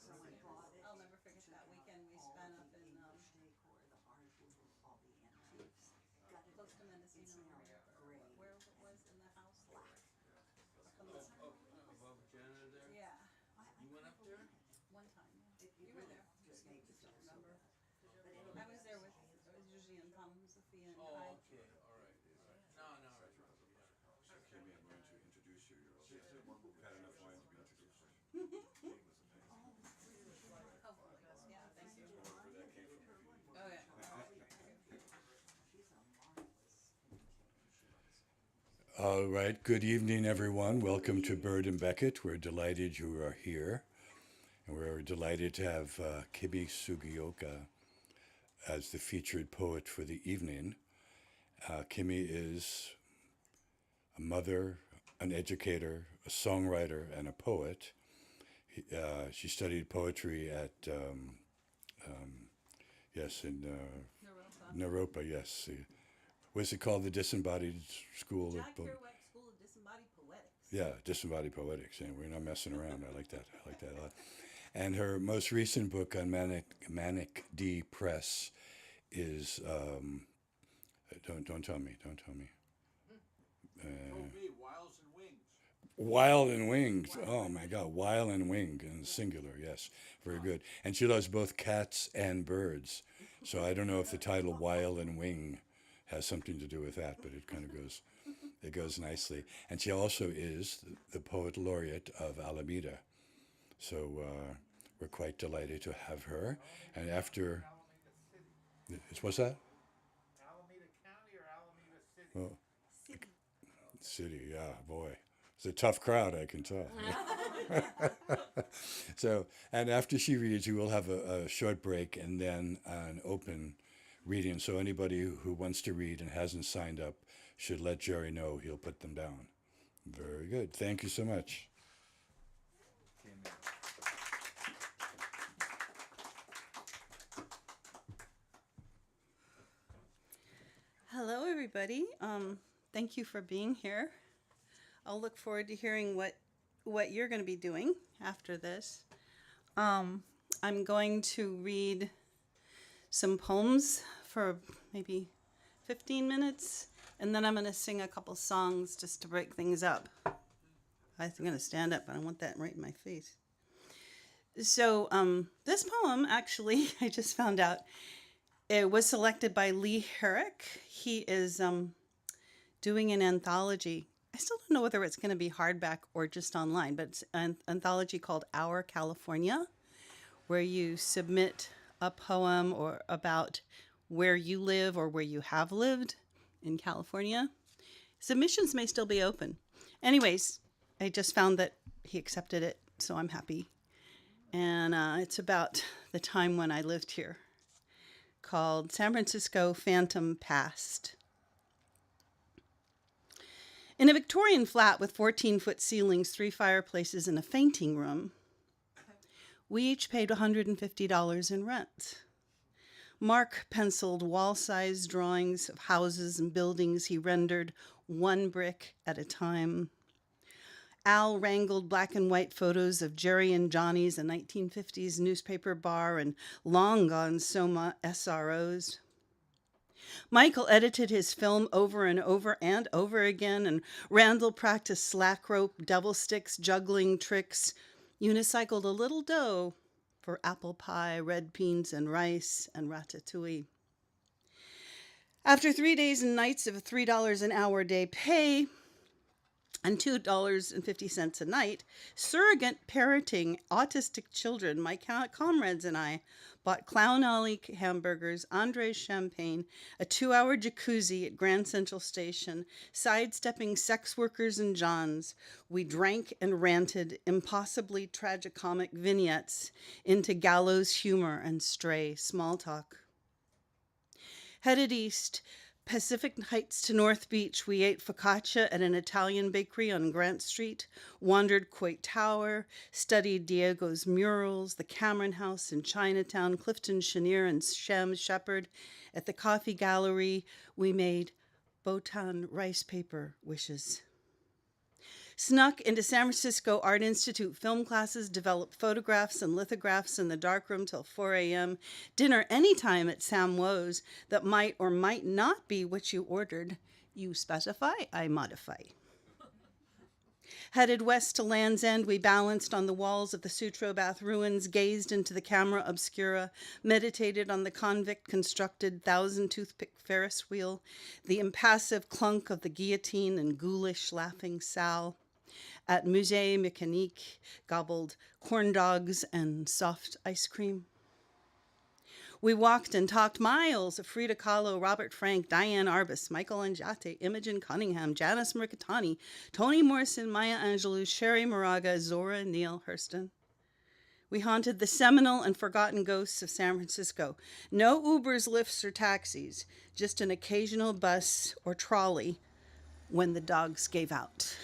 I'll never forget that weekend we spent up in close to Mendocino, where it was in the house there. Up on the Above Canada there? yeah, You went up there? one time. Yeah. You were there. Just don't remember. I was there with. It was usually in Tom, Sophia, and Oh, I. okay, all right. No, no, right. So Kimmy, I'm going to introduce you. You've had enough wine to be introduced. Hopefully, yeah. Thank you. Where that came from. Oh yeah. All right, good evening, everyone. Welcome to Bird and Beckett. We're delighted you are here. And we're delighted to have Kimi Sugioka as the featured poet for the evening. Kimi is a mother, an educator, a songwriter, and a poet. She studied poetry at, in Naropa, yes. What's it called? The Disembodied School Jack of Poetry. Kerouac School of Disembodied Poetics. Yeah, Disembodied Poetics. And we're not messing around. I like that. I like that a lot. And her most recent book on Manic D Press is don't tell me. Told me, Wiles and Wings. Wild and Winged. Oh my God, Wild and Winged in singular. Yes, very good. And she loves both cats and birds. So I don't know if the title Wild and Wing has something to do with that, but it kind of goes. It goes nicely. And she also is the poet laureate of Alameda. So we're quite delighted to have her. And after, what's that? Alameda County or Alameda City? Well, City. city, yeah, boy. It's a tough crowd, I can tell. So, and after she reads, we will have a short break and then an open reading. So anybody who wants to read and hasn't signed up should let Jerry know. He'll put them down. Very good. Thank you so much. Hello, everybody. Thank you for being here. I'll look forward to hearing what you're going to be doing after this. I'm going to read some poems for maybe 15 minutes, and then I'm going to sing a couple songs just to break things up. I'm going to stand up, but I want that right in my face. So this poem, actually, I just found out, it was selected by Lee Herrick. He is doing an anthology. I still don't know whether it's going to be hardback or just online, but it's an anthology called Our California, where you submit a poem or about where you live or where you have lived in California. Submissions may still be open. Anyways, I just found that he accepted it, so I'm happy. And it's about the time when I lived here, called San Francisco Phantom Past. In a Victorian flat with 14-foot ceilings, 3 fireplaces, and a fainting room, we each paid $150 in rent. Mark penciled wall-sized drawings of houses and buildings he rendered one brick at a time. Al wrangled black and white photos of Jerry and Johnny's, a 1950s newspaper bar, and long-gone Soma SROs. Michael edited his film over and over and over again, and Randall practiced slack rope, devil sticks, juggling tricks, unicycled a little dough for apple pie, red beans and rice, and ratatouille. After 3 days and nights of $3 an hour day pay and $2.50 a night, surrogate parenting autistic children, my comrades and I bought Clown Alley hamburgers, Andre's champagne, a 2-hour jacuzzi at Grand Central Station, sidestepping sex workers and Johns. We drank and ranted impossibly tragicomic vignettes into gallows humor and stray small talk. Headed east, Pacific Heights to North Beach, we ate focaccia at an Italian bakery on Grant Street, wandered Coit Tower, studied Diego's murals, the Cameron House in Chinatown, Clifton Chenier and Shem Shepherd. At the Coffee Gallery, we made Botan rice paper wishes. Snuck into San Francisco Art Institute film classes, developed photographs and lithographs in the darkroom till 4 a.m. Dinner anytime at Sam Woe's that might or might not be what you ordered. You specify, I modify. Headed west to Land's End, we balanced on the walls of the Sutro Bath ruins, gazed into the camera obscura, meditated on the convict-constructed thousand-toothpick Ferris wheel, the impassive clunk of the guillotine and ghoulish laughing Sal. At Musée Mécanique, gobbled corn dogs and soft ice cream. We walked and talked miles of Frida Kahlo, Robert Frank, Diane Arbus, Michael Angiate, Imogen Cunningham, Janice Mercatani, Toni Morrison, Maya Angelou, Sherry Moraga, Zora Neale Hurston. We haunted the seminal and forgotten ghosts of San Francisco. No Ubers, Lyfts, or taxis, just an occasional bus or trolley when the dogs gave out.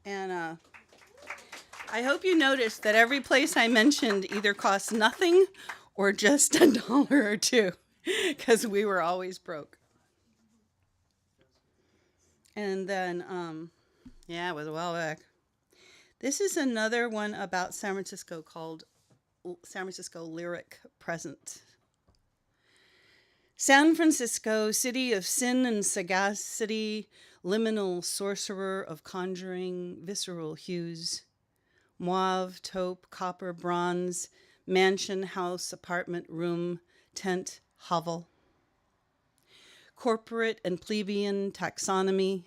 And I hope you noticed that every place I mentioned either cost nothing or just $1 or $2, because we were always broke. And then, it was a while back. This is another one about San Francisco called San Francisco Lyric Present. San Francisco, city of sin and sagacity, liminal sorcerer of conjuring visceral hues. Mauve, taupe, copper, bronze, mansion, house, apartment, room, tent, hovel. Corporate and plebeian taxonomy,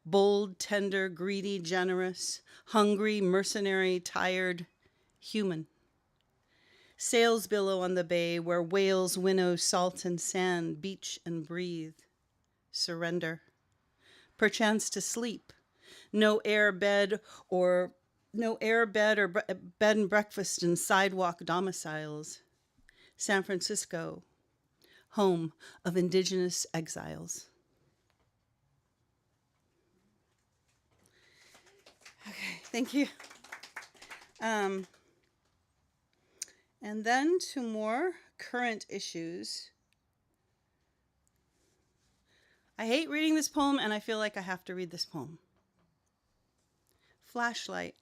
bold, tender, greedy, generous, hungry, mercenary, tired, human. Sails billow on the bay where whales winnow salt and sand, beach and breathe. Surrender. Perchance to sleep. No air bed or bed and breakfast in sidewalk domiciles. San Francisco, home of indigenous exiles. Okay, thank you. And then to more current issues. I hate reading this poem, and I feel like I have to read this poem. Flashlight.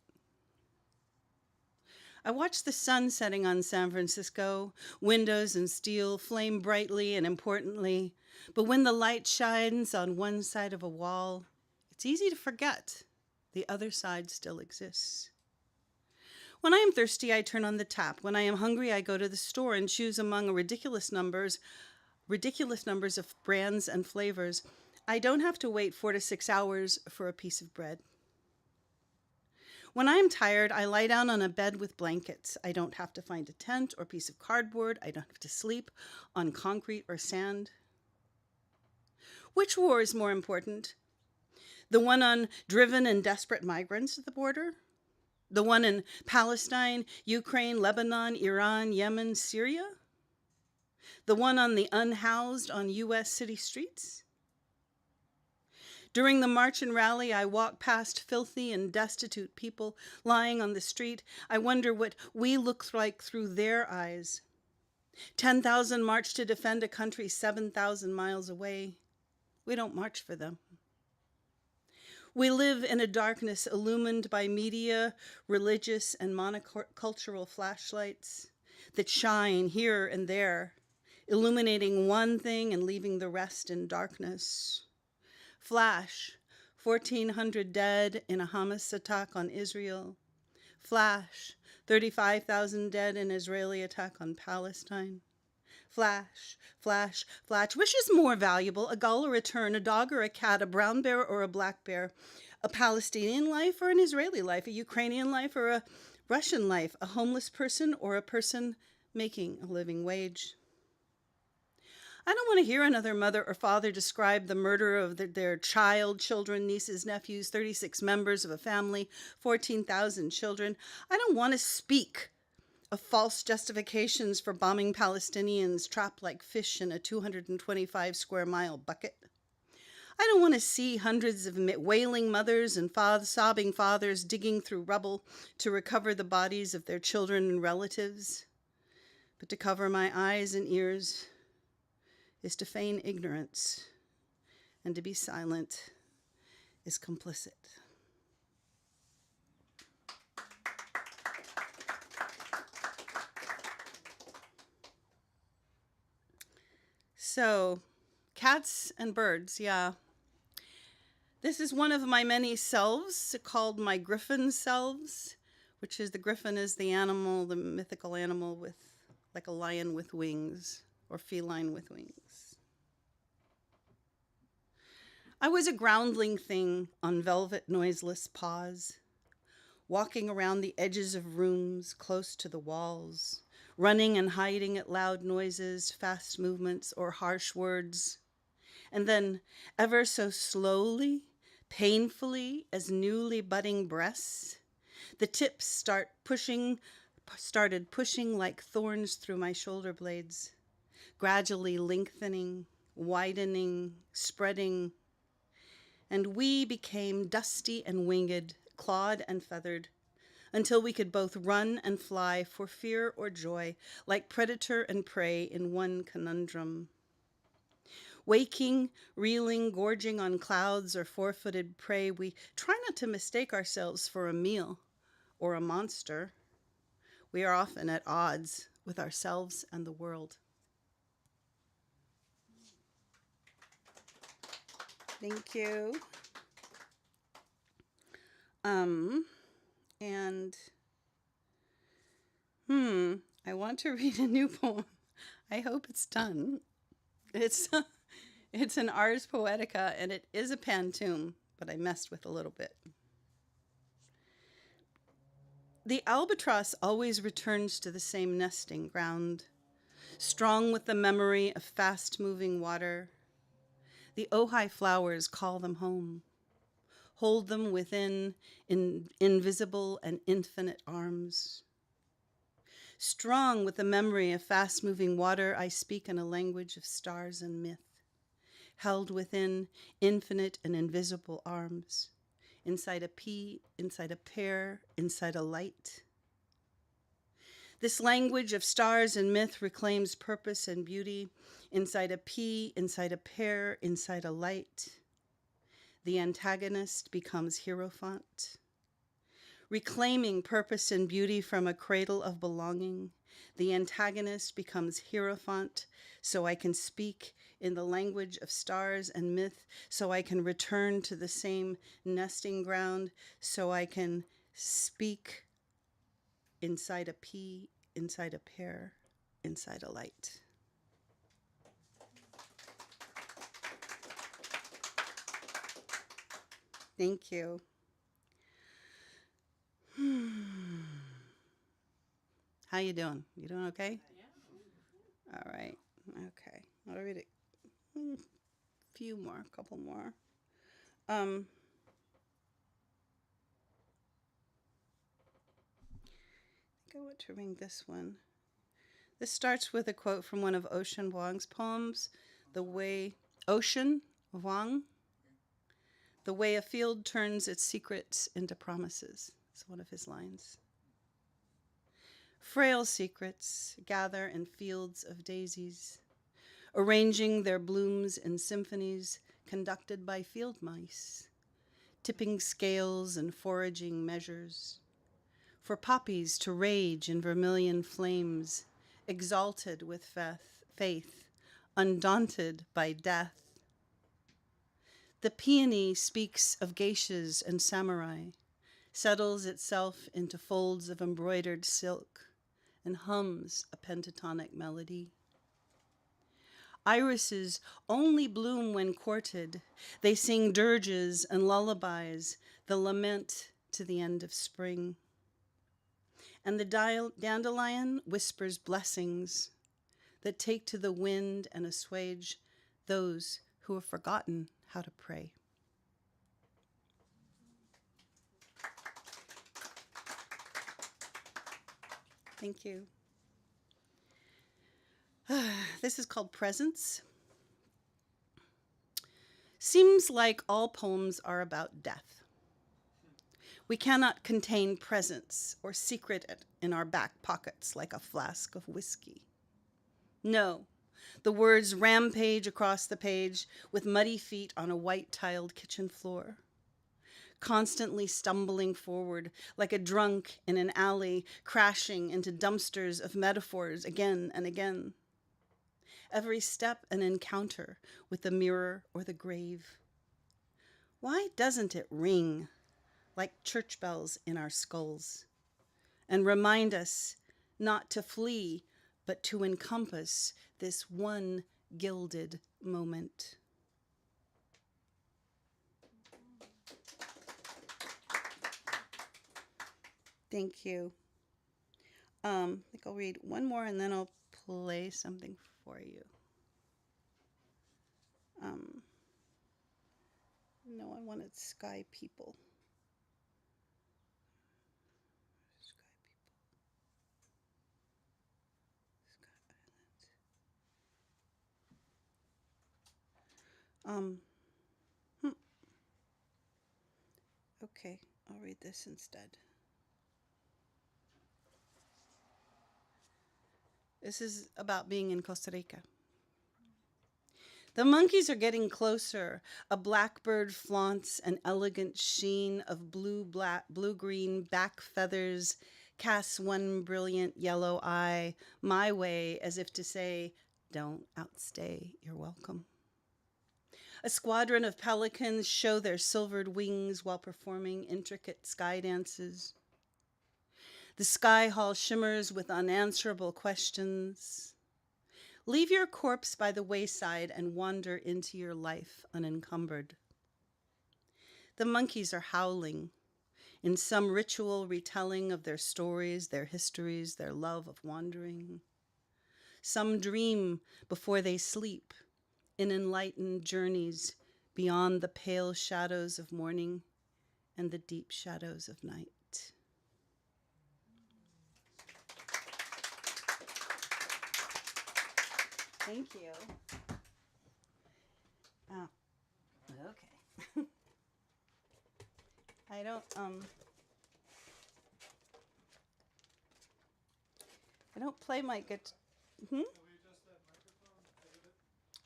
I watch the sun setting on San Francisco. Windows and steel flame brightly and importantly. But when the light shines on one side of a wall, it's easy to forget the other side still exists. When I am thirsty, I turn on the tap. When I am hungry, I go to the store and choose among ridiculous numbers of brands and flavors. I don't have to wait 4 to 6 hours for a piece of bread. When I am tired, I lie down on a bed with blankets. I don't have to find a tent or piece of cardboard. I don't have to sleep on concrete or sand. Which war is more important? The one on driven and desperate migrants at the border? The one in Palestine, Ukraine, Lebanon, Iran, Yemen, Syria? The one on the unhoused on U.S. city streets? During the march and rally, I walk past filthy and destitute people lying on the street. I wonder what we look like through their eyes. 10,000 march to defend a country 7,000 miles away. We don't march for them. We live in a darkness illumined by media, religious, and monocultural flashlights that shine here and there, illuminating one thing and leaving the rest in darkness. Flash, 1,400 dead in a Hamas attack on Israel. Flash, 35,000 dead in Israeli attack on Palestine. Flash, flash, flash. Which is more valuable, a gull or a tern, a dog or a cat, a brown bear or a black bear, a Palestinian life or an Israeli life, a Ukrainian life or a Russian life, a homeless person or a person making a living wage? I don't want to hear another mother or father describe the murder of their child, children, nieces, nephews, 36 members of a family, 14,000 children. I don't want to speak of false justifications for bombing Palestinians trapped like fish in a 225 square mile bucket. I don't want to see hundreds of wailing mothers and sobbing fathers digging through rubble to recover the bodies of their children and relatives. But to cover my eyes and ears is to feign ignorance and to be silent is complicit. So, cats and birds, yeah. This is one of my many selves called my griffin selves, which is the griffin is the animal, the mythical animal with like a lion with wings or feline with wings. I was a groundling thing on velvet noiseless paws, walking around the edges of rooms close to the walls, running and hiding at loud noises, fast movements, or harsh words. And then, ever so slowly, painfully as newly budding breasts, the tips started pushing like thorns through my shoulder blades, gradually lengthening, widening, spreading, and we became dusty and winged, clawed and feathered, until we could both run and fly for fear or joy, like predator and prey in one conundrum. Waking, reeling, gorging on clouds or four-footed prey, we try not to mistake ourselves for a meal or a monster. We are often at odds with ourselves and the world. Thank you. I want to read a new poem. I hope it's done. It's an Ars Poetica, and it is a pantoum, but I messed with a little bit. The albatross always returns to the same nesting ground, strong with the memory of fast-moving water. The ojai flowers call them home, hold them within invisible and infinite arms. Strong with the memory of fast-moving water, I speak in a language of stars and myth, held within infinite and invisible arms, inside a pea, inside a pear, inside a light. This language of stars and myth reclaims purpose and beauty, inside a pea, inside a pear, inside a light. The antagonist becomes hierophant. Reclaiming purpose and beauty from a cradle of belonging, the antagonist becomes hierophant, so I can speak in the language of stars and myth, so I can return to the same nesting ground, so I can speak inside a pea, inside a pear, inside a light. Thank you. How you doing? You doing okay? Yeah. All right. Okay. I'll read a few more, a couple more. I think I want to read this one. This starts with a quote from one of Ocean Vuong's poems, Ocean Vuong, "The way a field turns its secrets into promises." It's one of his lines. Frail secrets gather in fields of daisies, arranging their blooms in symphonies conducted by field mice, tipping scales and foraging measures, for poppies to rage in vermilion flames, exalted with faith, undaunted by death. The peony speaks of geishas and samurai, settles itself into folds of embroidered silk, and hums a pentatonic melody. Irises only bloom when courted. They sing dirges and lullabies, the lament to the end of spring. And the dandelion whispers blessings that take to the wind and assuage those who have forgotten how to pray. Thank you. This is called Presence. Seems like all poems are about death. We cannot contain presence or secret it in our back pockets like a flask of whiskey. No, the words rampage across the page with muddy feet on a white-tiled kitchen floor. constantly stumbling forward like a drunk in an alley, crashing into dumpsters of metaphors again and again. Every step an encounter with the mirror or the grave. Why doesn't it ring like church bells in our skulls and remind us not to flee, but to encompass this one gilded moment? Thank you. I think I'll read one more and then I'll play something for you. No, I wanted Sky People. Sky People. Sky Islands. Okay, I'll read this instead. This is about being in Costa Rica. The monkeys are getting closer. A blackbird flaunts an elegant sheen of blue-green back feathers, casts one brilliant yellow eye my way as if to say, don't outstay your welcome. A squadron of pelicans show their silvered wings while performing intricate sky dances. The sky hall shimmers with unanswerable questions. Leave your corpse by the wayside and wander into your life unencumbered. The monkeys are howling in some ritual retelling of their stories, their histories, their love of wandering. Some dream before they sleep in enlightened journeys beyond the pale shadows of morning and the deep shadows of night. Thank you. Oh, okay. I don't play my guitar.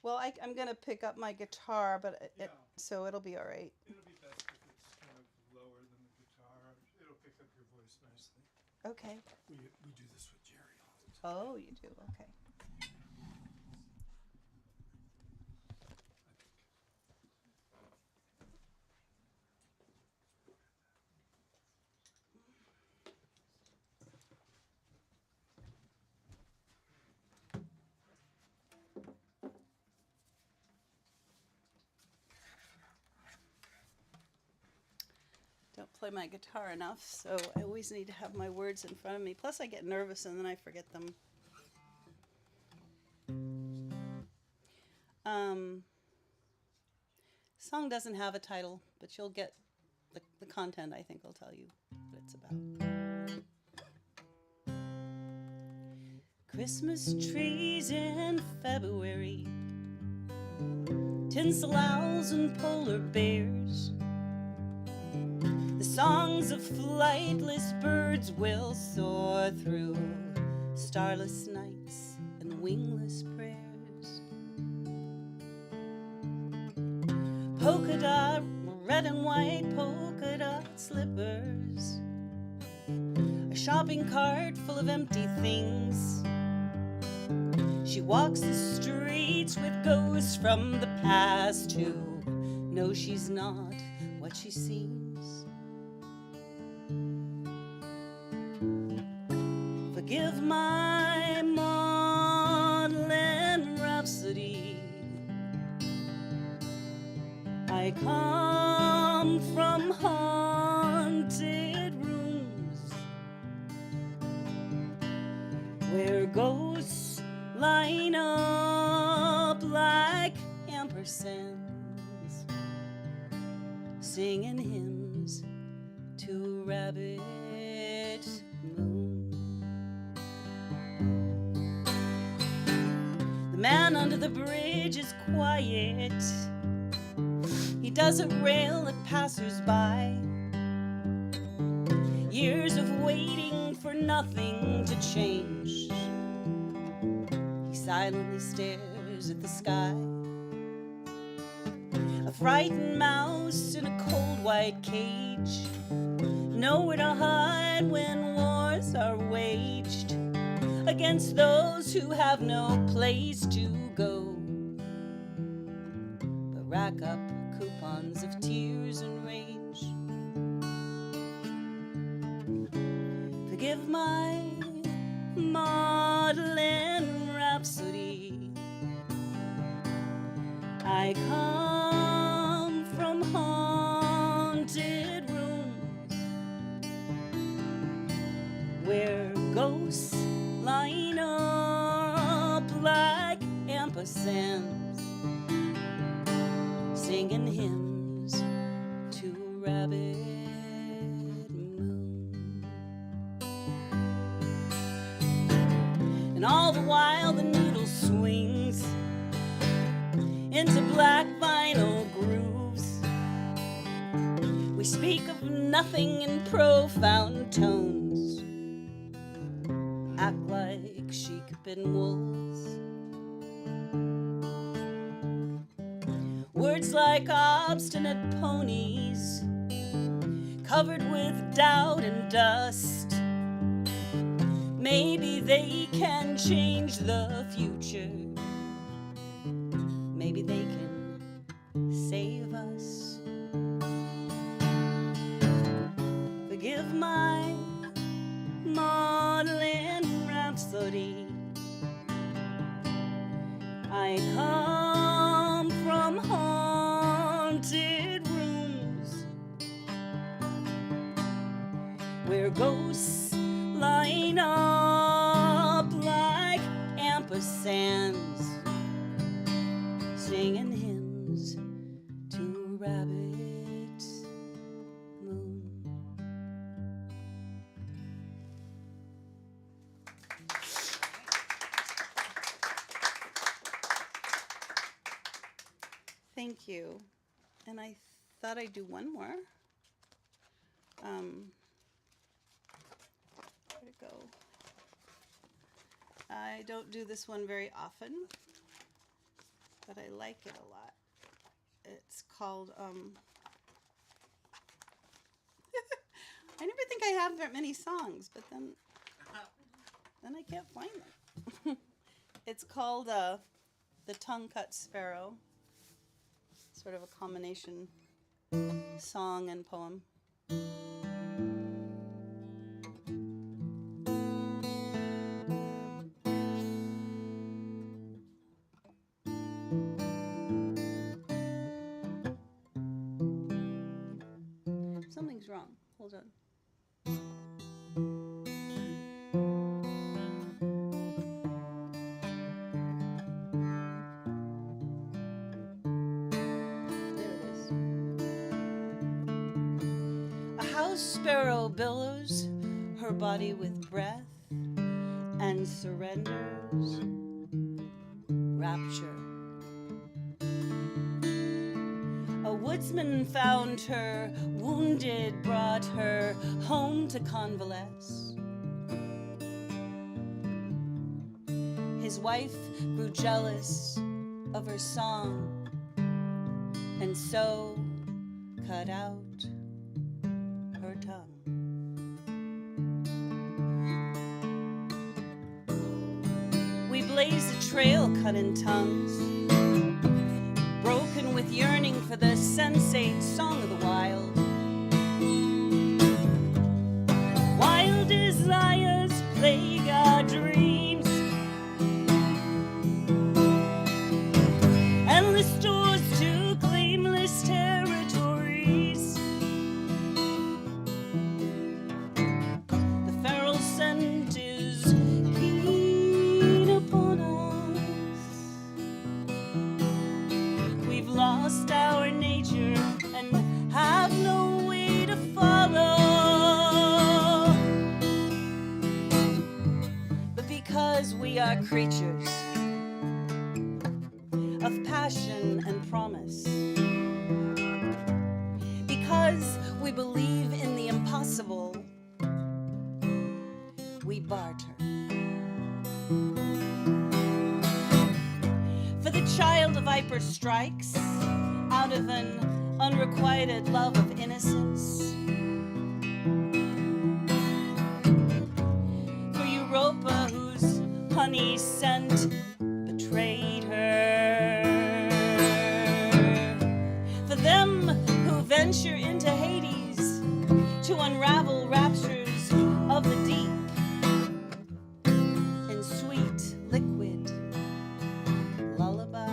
Well, I'm gonna pick up my guitar, but so it'll be all right. It'll be best if it's kind of lower than the guitar. It'll pick up your voice nicely. Okay. We do this with Jerry all the time. Oh, you do. Okay. Don't play my guitar enough, so I always need to have my words in front of me. Plus, I get nervous and then I forget them. Song doesn't have a title, but you'll get the content, I think, will tell you what it's about. Christmas trees in February, tinsel owls and polar bears. The songs of flightless birds will soar through starless nights and wingless prayers. Polka dot, red and white polka dot slippers. A shopping cart full of empty things. She walks the streets with ghosts from the past who know she's not what she seems. Forgive my maudlin rhapsody. I come from haunted rooms where ghosts line up like ampersands, singing hymns to rabbit moon. The man under the bridge is quiet. He doesn't rail at passers-by. Years of waiting for nothing to change. He silently stares at the sky. a frightened mouse in a cold white cage, nowhere to hide when wars are waged against those who have no place to go, but rack up coupons of tears and rage. Forgive my maudlin rhapsody. I come from haunted rooms where ghosts line up like ampersands, singing hymns to a rabbit moon. And all the while the needle swings into black vinyl grooves. We speak of nothing in profound tones, act like sheep and wolves. Words like obstinate ponies, covered with doubt and dust. Maybe they can change the future. Maybe they can save us. Forgive my maudlin rhapsody. I come from haunted rooms where ghosts line up like ampersands, singing hymns to a rabbit moon. Thank you. And I thought I'd do one more. Where'd it go? I don't do this one very often, but I like it a lot. It's called, I never think I have that many songs, but then I can't find them. It's called The Tongue-Cut Sparrow. Sort of a combination song and poem. Something's wrong. Hold on. Sparrow billows her body with breath and surrenders rapture. A woodsman found her wounded, brought her home to convalesce. His wife grew jealous of her song and so cut out her tongue. We blazed a trail cut in tongues, broken with yearning for the sensate song of the wild. Wild desires plague our dreams, endless doors to claimless territories. The feral scent is keen upon us. We've lost our nature and have no way to follow. But because we are creatures of passion and promise, because we believe in the impossible, we barter. For the child of viper strikes, out of an unrequited love of innocence. For Europa, whose honey scent betrayed her. For them who venture into Hades to unravel raptures of the deep in sweet liquid lullaby.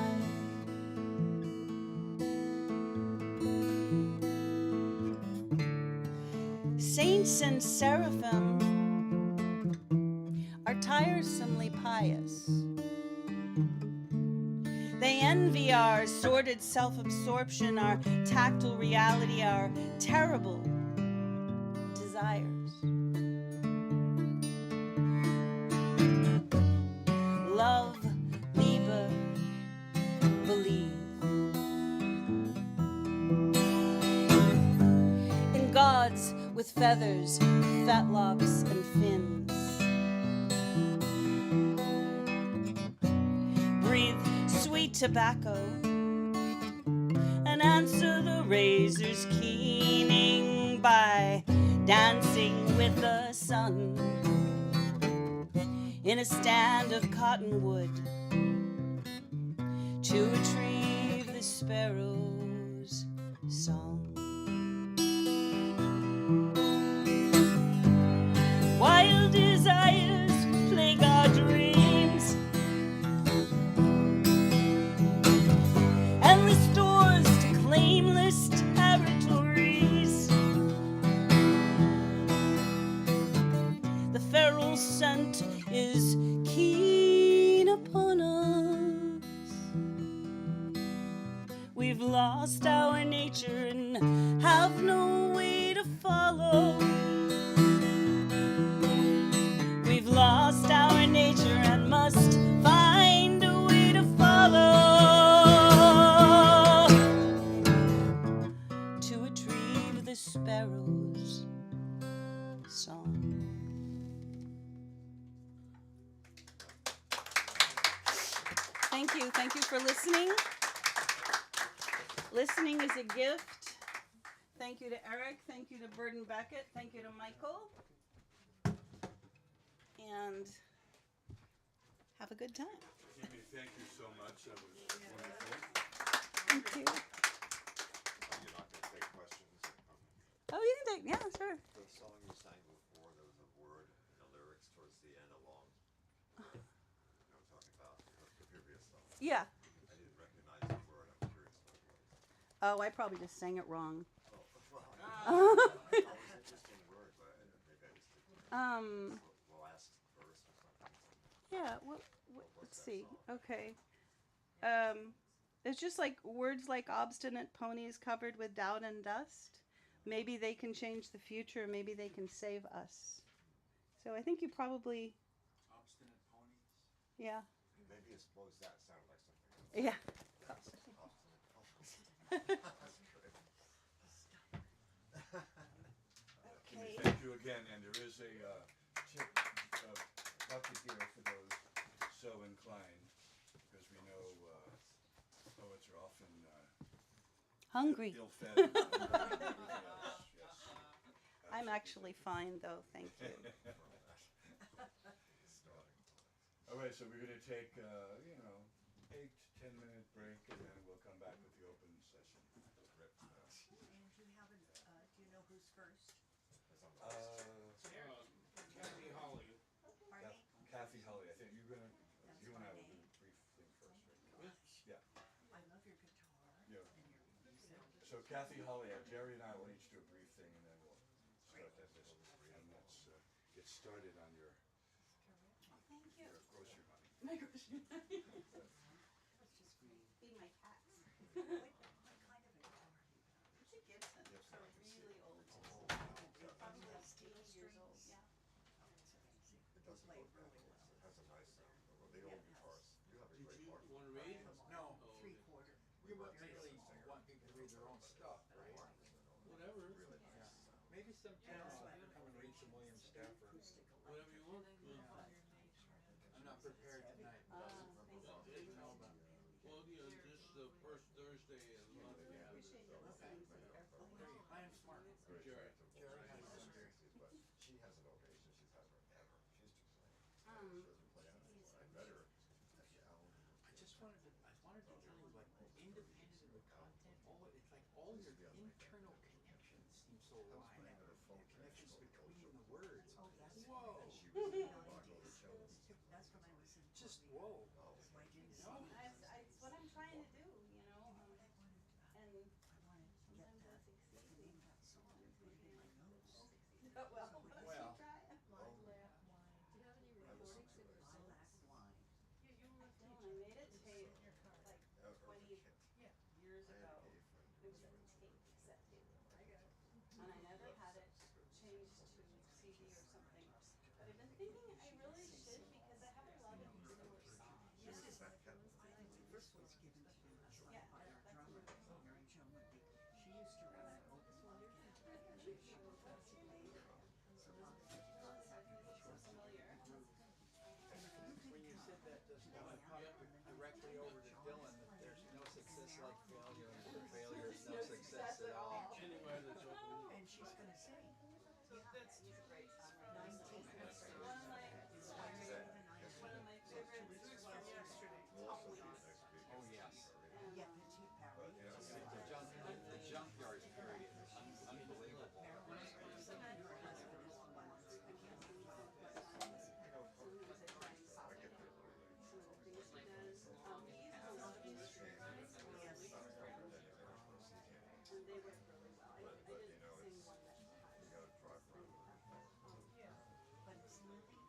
Saints and seraphim are tiresomely pious. They envy our sordid self-absorption, our tactile reality, our terrible desires. Love, Liebe, believe. In gods with feathers, fetlocks, and fins. Breathe sweet tobacco and answer the razor's keening by dancing with the sun in a stand of cottonwood to retrieve the sparrow's song. Wild desires plague our dreams, endless doors to claimless territories. The feral scent is keen upon us. We've lost our nature and have no way to follow. We've lost our nature and must find a way to follow to retrieve the sparrow's song. Thank you for listening. Listening is a gift. Thank you to Eric, thank you to Burden Beckett, thank you to Michael. And have a good time. Kimi, thank you so much. That was wonderful. Thank you. You're not going to take questions? Oh, you can take, yeah, sure. The song you sang before, there was a word in the lyrics towards the end along. I'm talking about the previous song. Yeah. I didn't recognize the word. I'm curious what it was. Oh, I probably just sang it wrong. It was an interesting word, but maybe I just didn't. The last verse or something. Yeah, let's see. Okay. It's just like words like obstinate ponies covered with doubt and dust. Maybe they can change the future. Maybe they can save us. So I think you probably, Obstinate ponies. yeah. Maybe it's what was that sounded like something. Yeah. That's obstinate. That's great. Kimi, Okay. thank you again. And there is a tip bucket here for those so inclined, because we know poets are often Hungry. ill-fed. And everything else. Yes. I'm actually fine though, thank you. All right, so we're going to take, 8-10 minute break, and then we'll come back with the open session. And do you know who's first? Kathy Holly. Pardon me? Kathy Holly, I think you and I will do a brief thing first, right? Yeah. I love your guitar Yeah. and your sound. So Kathy Holly, Jerry and I will each do a brief thing, and then we'll start that list. And let's get started on your Thank you. grocery money. My grocery money. Feed my cats. What kind of a guitar do you have? It's a Gibson. It's a really old. Probably 80 years old. Yeah. It does play really well. It has a nice sound. Well, the old guitars. You have a great part. Want to read? No, Three-quarter. we must really want people to read their own stuff, right? Whatever. Really nice sound. Maybe sometime I'll come and read some William Stafford. Whatever you want. I'm not prepared tonight. Thank you. No, but Well, this is the first Thursday of the month. appreciate you listening so carefully. I am smart. Jerry. Jerry, how do you But she has an ovation, she's had forever, she's too plain. She Um, doesn't play on it, I met her at the album. I just wanted to tell you, like, independent of the content, it's like all your internal connections seem so aligned. playing with her phone The connections connection. between the words. Oh, that's Whoa. And she was in Boston, That's when I was in. Just Columbia. whoa. So I didn't see. No. It's what I'm trying to do, you know, and I wanted to get sometimes that I succeed. name that song and put it in my notes. Well, Well. keep trying. Lilac wine. I made a tape like 20 years ago. It was a tape, cassette tape. And I never had it changed to CD or something. But I've been thinking I really should because I have a lot of these newer songs. This is, this was given to us by our drummer, Mary Jo Woodby. She used to run an open mic. She was later. So So familiar. When you said that just now, I popped directly over to Dylan, that there's no success like failure, and the failure is no success at all. Anyway, that's what and she's gonna sing. He's a great songwriter. 19 One of my favorites was Oh, yes. Yeah, Petit Paris. The junkyard period, unbelievable. Her husband is the one, I can't remember. And they work really well. I didn't sing one that time. You gotta drive around. But it's nothing.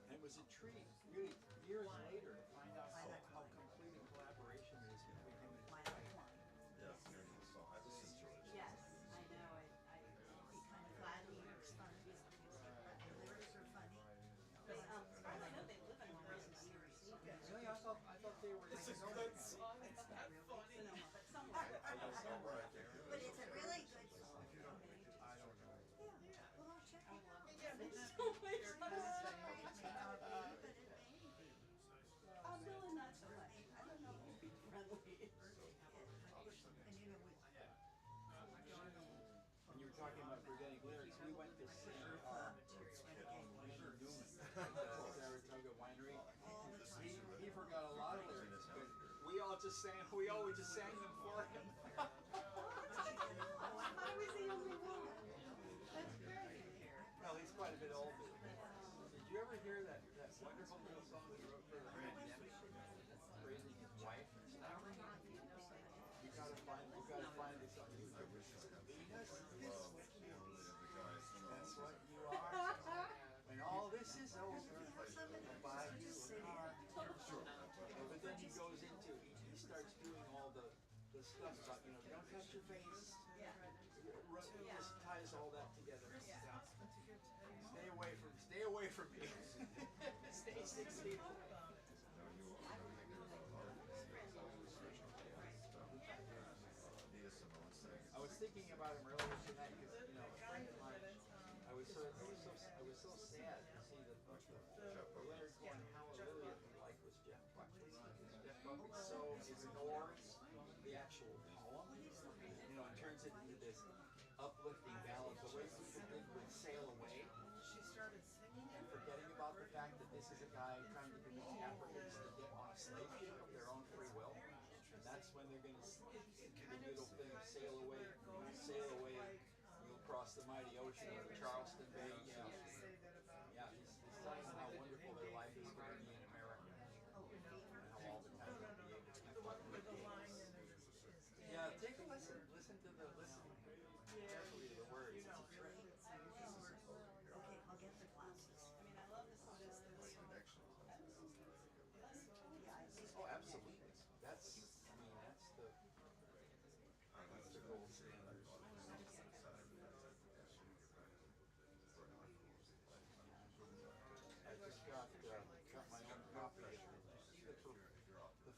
And it was a treat, really, years later, to find out how complete a collaboration it is between him and his My wife. one. Yeah, so I listened to it. Yes, I know. He kind of gladly makes fun of his music, but the lyrics are funny. I know they live in Lawrence. Really, I thought they were. It's a good song. It's not funny. Sonoma, but somewhere. But it's a really good song. I don't know. Yeah, well, I'll check it out. There's so much It fun. may not be, but it may be. Dylan, not so much. I don't know if he'd be friendly. And you know, with When you were talking about forgetting lyrics, we went to see Leonard Newman at the Saratoga Winery. He forgot a lot of lyrics, but we always just sang them for him. I was the only one. That's great. Well, he's quite a bit older. Did you ever hear that wonderful little song he wrote for the pandemic? Praising his wife and stuff. You gotta find this on YouTube. Venus, that's what you are. When all this is over, I'll buy you a car. But then he goes into, he starts doing all the stuff about, don't touch your face. Just ties all that together. Stay away from me. Stay 6 feet away. I was thinking about him earlier tonight because a friend of mine. I was so sad to see that the Leonard Cohen Hallelujah he liked was Jeff Buckley. Jeff Buckley so ignores the actual poem, and turns it into this uplifting ballad. The way people did with Sail Away, and forgetting about the fact that this is a guy trying to convince Africans to get on a slave ship of their own free will. And that's when they're going to do the little thing of sail away, you'll cross the mighty ocean of Charleston Bay. Yeah, he's telling them how wonderful their life is going to be in America. And how all the time they'll be able to be fucking with games. Yeah, take a listen. Listen carefully to the words. It's a trick. okay, I'll get the glasses. I mean, I love this one. Oh, absolutely. That's the gold standard. I just got my own copy of the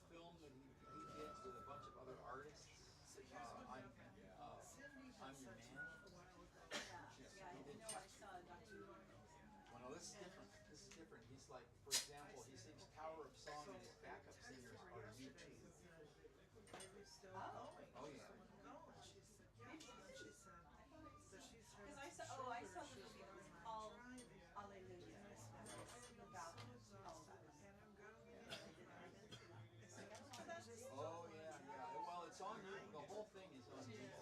film that he did with a bunch of other artists. I'm Your Man. Yeah, I know I saw a documentary. Well, no, this is different. He's like, for example, he sings Tower of Song and his backup singers are YouTube. Are we still going? Oh, yeah. Someone go? And she said, yes. And then she said, so she's Because having I saw, some oh, I shoulder saw the issues, movie. so It was I might called try this. Hallelujah. And I said, And I it's am about so all exhausted, that. and I'm gonna be in the class. I said, Oh, that's just Oh, yeah, yeah. Well, it's on you. The whole thing is on you. yeah.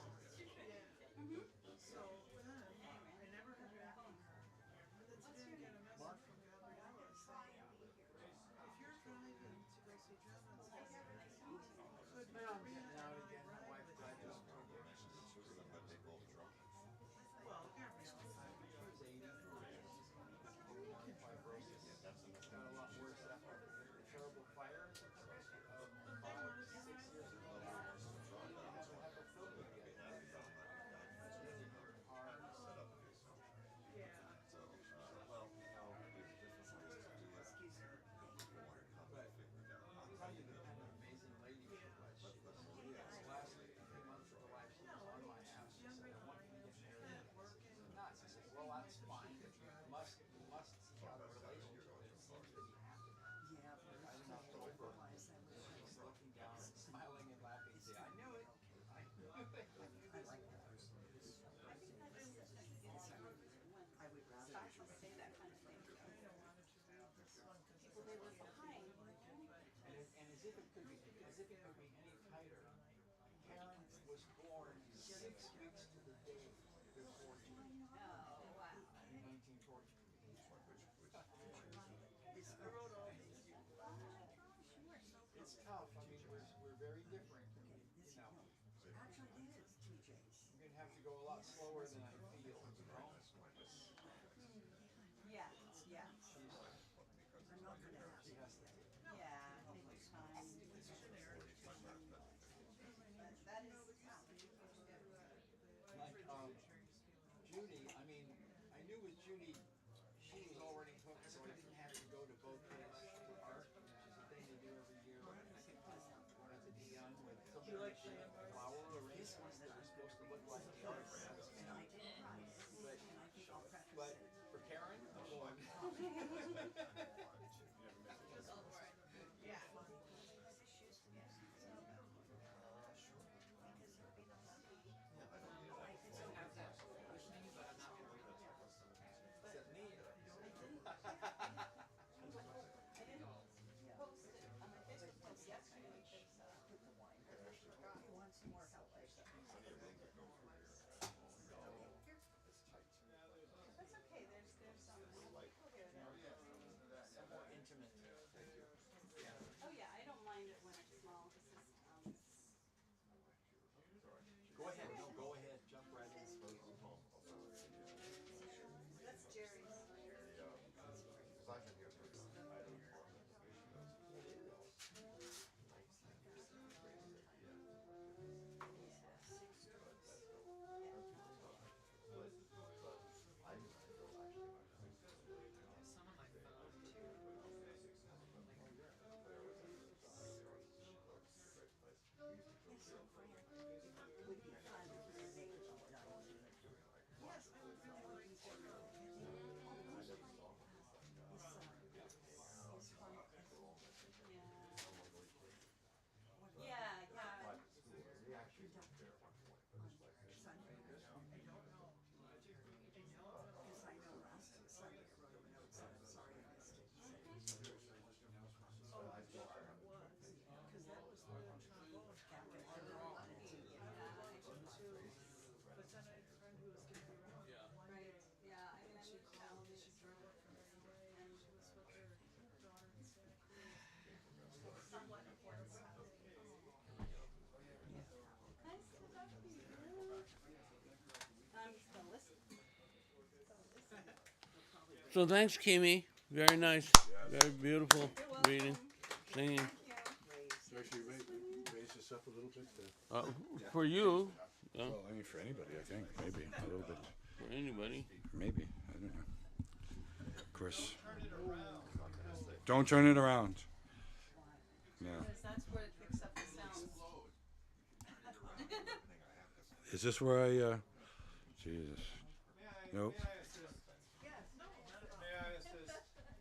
So then, I never heard back from her. But then today I got a message Mark? from Gabriella saying, if you're driving to go see Gemma today, could Well, I'm Maria getting and out I again. My ride wife with died you? just told me. But they both drunk. Well, Gabriella's not. She was 80. She's pulmonary fibrosis. It's got a lot worse after the terrible fire. But they wanted to 6 ride years with ago. you. She didn't have to have a filter yet. She didn't hear hard. Yeah. Well, you know, there's different ways to do it. Excuse me. People want to come But and figure it out. I'll tell you the kind of amazing lady she was. This last few months of her life, she was on my ass. She said, I want you to get married. I said, nuts. I said, well, that's fine, but you must seek out a relationship that seems to be happening. Yeah, but I don't know if it's over. otherwise I would She's looking down and smiling and laughing. Say, I knew it. I knew it. I like that person. I think that's when I would rather. stylists say that kind of thing. People they look behind. And as if it could be, any tighter. Karen was born 6 weeks to the day before Judy Oh, wow. in 1914. I wrote all these. It's tough. I mean, we're very different. You know, Actually, it is TJ's. I'm gonna have to go a lot slower than I feel. You know? Yeah, yeah. I'm not gonna have She to. has to take it. Yeah, take your time. That is. Like Judy, I mean, I knew with Judy, she was already hooked, so I didn't have to go to both days to art, which is a thing they do every year. When it's a Dion with something like flower arrangements that are supposed to look like the art brands. And I didn't write it. But, And I think I'll practice but it. for Karen, I'm going. Yeah. Except me. I didn't post it on my Facebook post yesterday because He wants more help. that's okay. There's some people here that. Some more intimate. Oh yeah, I don't mind it when it's small. It's just Go ahead, no, go ahead, jump right in. that's Jerry's. Because I've been here for I don't know. Would be fun if we could make it all done. Yes, I would really like to. His fun. Yeah, yeah. We actually went there at one point, but it's like, Sunday. I don't know. Because I know last Sunday I wrote him a note saying, I'm sorry I missed it. He said, oh, I thought it was. Because that was the one trombone. Captain, I really wanted to. Yeah, But then I had a friend who was gonna be around. right. Yeah, I mean, She I'm called me, challenged. she drove up from every day, and she was with her daughter and stuff. Somewhat important. Nice to talk to you. I'm still listening. So thanks, Kimi. Very nice. Very beautiful reading, singing. Actually, raise this up a little bit. For you, Well, I mean, for anybody, I think, maybe a little bit. for anybody. Maybe, I don't know. Chris. Don't turn it around. No. Because that's where it picks up the sounds. Is this where I, Jesus. Nope. May I assist?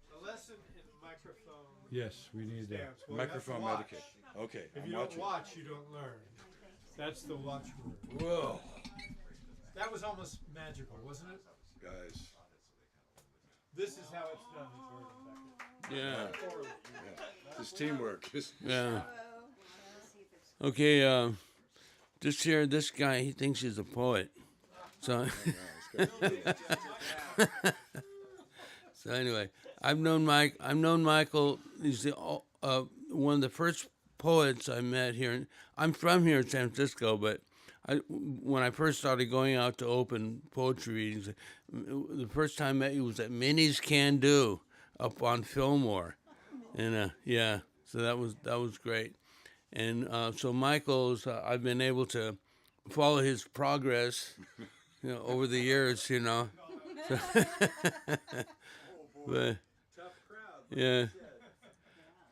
The lesson in microphone microphone. Yes, we need Stance. Well, microphone you have to etiquette. Okay, If I'm you watching. don't watch, you don't learn. That's the watchword. Whoa, That was almost magical, wasn't it? guys. This is how it's done in Beckett. Yeah. This teamwork. Yeah. Okay, just here, this guy, he thinks he's a poet. So, so anyway, I've known Michael. He's the one of the first poets I met here. I'm from here in San Francisco, but when I first started going out to open poetry readings, the first time I met you was at Minnie's Can Do up on Fillmore, and yeah, so that was great. And so Michael's, I've been able to follow his progress, over the years, But yeah.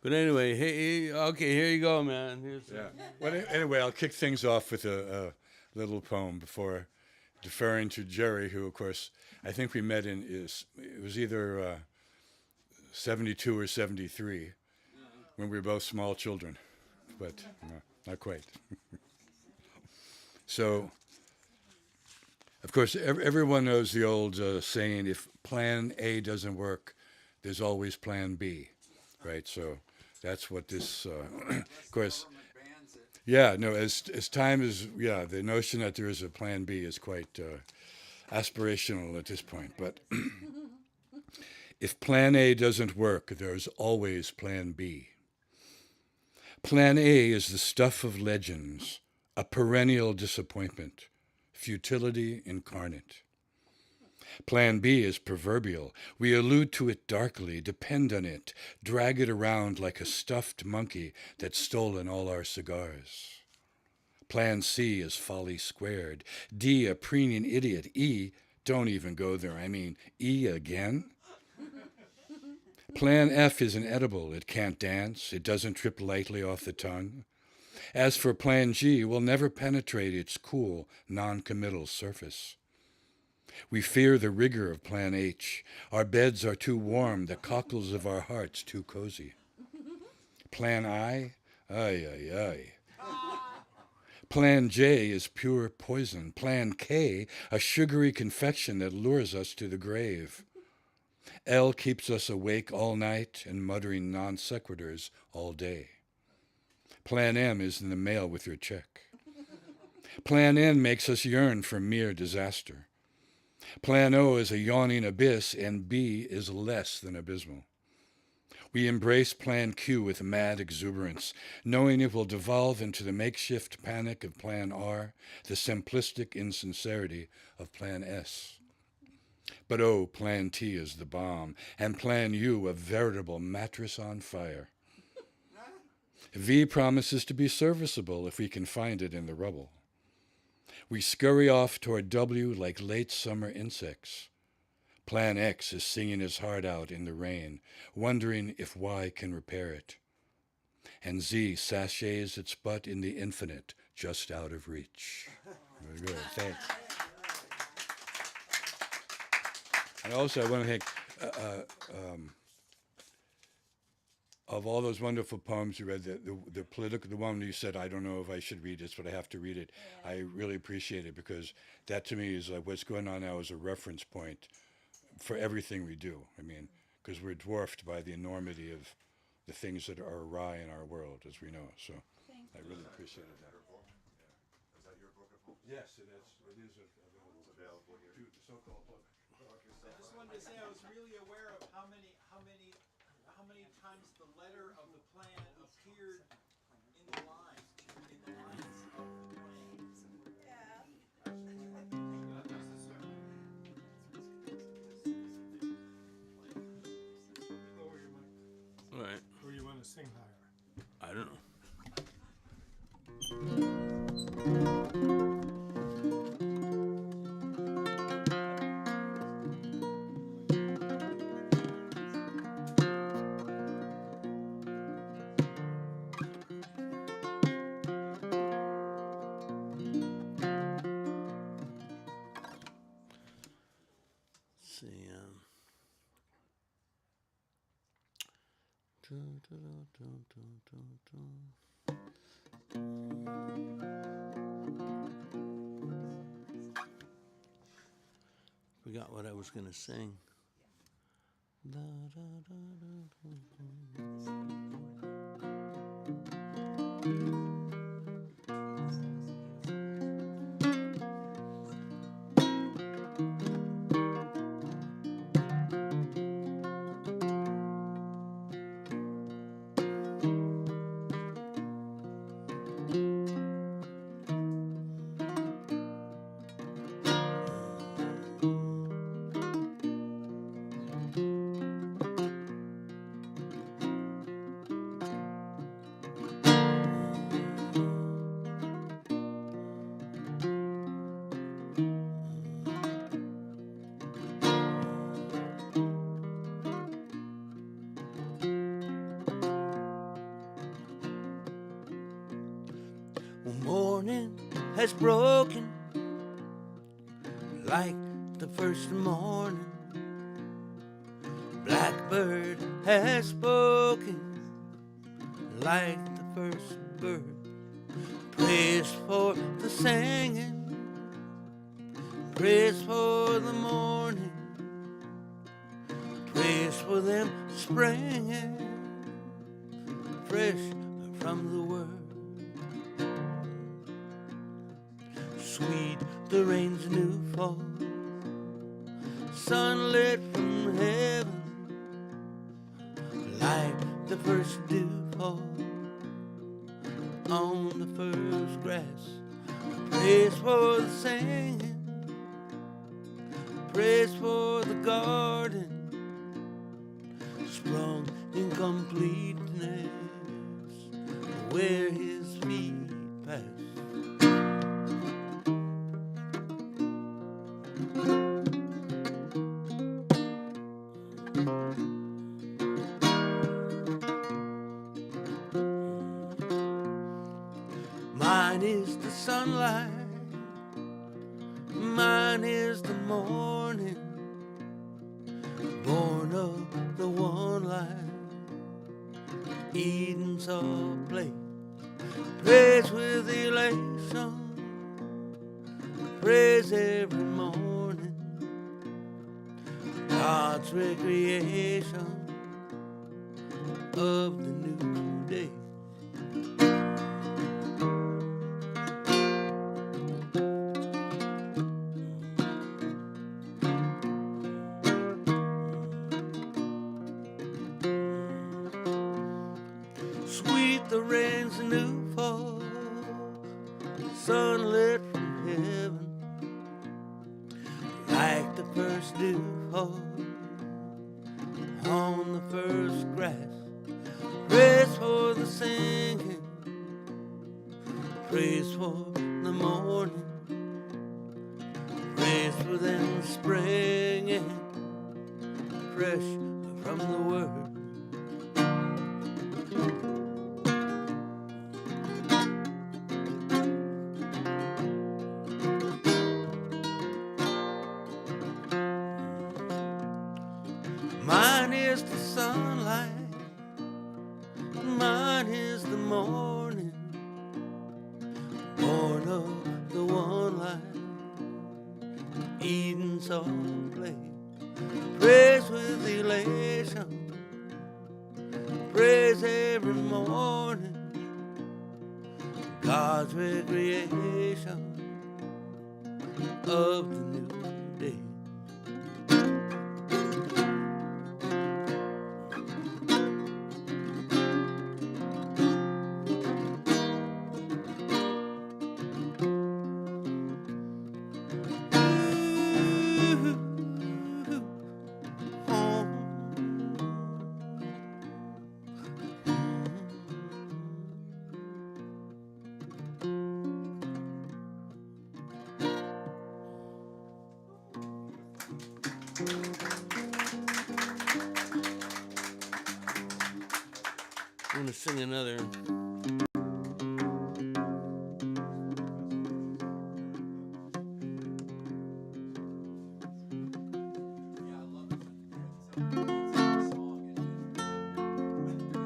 But anyway, hey, okay, here you go, man. Yeah. Well, anyway, I'll kick things off with a little poem before deferring to Jerry, who, of course, I think we met it was either 72 or 73 when we were both small children, but no, not quite. So, of course, everyone knows the old saying, if plan A doesn't work, there's always plan B, right? So that's what this, of course, yeah, no, as time is, yeah, the notion that there is a plan B is quite aspirational at this point. But if plan A doesn't work, there's always plan B. Plan A is the stuff of legends, a perennial disappointment, futility incarnate. Plan B is proverbial. We allude to it darkly, depend on it, drag it around like a stuffed monkey that's stolen all our cigars. Plan C is folly squared. D, a preening idiot. E, don't even go there. I mean, E again? Plan F is inedible. It can't dance. It doesn't trip lightly off the tongue. As for Plan G, we'll never penetrate its cool, non-committal surface. We fear the rigor of Plan H. Our beds are too warm, the cockles of our hearts too cozy. Plan I? Ay, ay, ay. Plan J is pure poison. Plan K, a sugary confection that lures us to the grave. L keeps us awake all night and muttering non sequiturs all day. Plan M is in the mail with your check. Plan N makes us yearn for mere disaster. Plan O is a yawning abyss, and B is less than abysmal. We embrace Plan Q with mad exuberance, knowing it will devolve into the makeshift panic of Plan R, the simplistic insincerity of Plan S. But oh, Plan T is the bomb, and Plan U a veritable mattress on fire. V promises to be serviceable if we can find it in the rubble. We scurry off toward W like late summer insects. Plan X is singing his heart out in the rain, wondering if Y can repair it. And Z sachets its butt in the infinite, just out of reach. Very good, thanks. And also I want to thank, of all those wonderful poems you read, the political, the one you said, I don't know if I should read this, but I have to read it. Yeah. I really appreciate it because that to me is like what's going on now is a reference point for everything we do. I mean, because we're dwarfed by the enormity of the things that are awry in our world, as we know. So I really appreciated that. Is that your book of poems? Yes, it is. It is available. It's available here. To the so-called book. I just wanted to say I was really aware of how many times the letter of the plan appeared in the lines of the plan. Lower your mic. all right. Or you want to sing higher? I don't know. See, Forgot what I was going to sing. Da, da, da, da, Morning has broken like the first morning. Blackbird has spoken like the first bird. Praise for the singing, praise for the morning, praise for them springing fresh from the word. Sweet the rain's new fall, sunlit from heaven, like the first dew fall on the first grass. Praise for the singing, praise for the garden, sprung in completeness where his feet pass. Mine is the sunlight, mine is the morning, born of the one light, Eden's all play. Praise with elation, praise every morning, God's recreation of the new day. Sweet the rain's new fall, sunlit from heaven, like the first dew fall on the first grass. Praise for the singing, praise for the morning, praise for them springing fresh from the word. Mine is the sunlight, mine is the morning, born of the one light, Eden's all play. Praise with elation, praise every morning, God's recreation of the new day. I'm gonna sing another. Yeah, I love it. It's a song and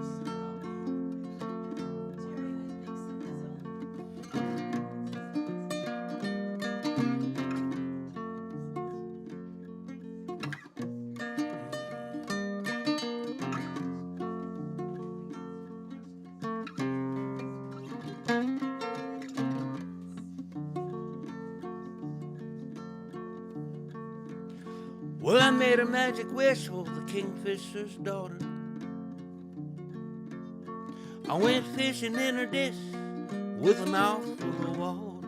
Well, I made a magic wish for the kingfisher's daughter. I went fishing in her dish with a mouthful of water.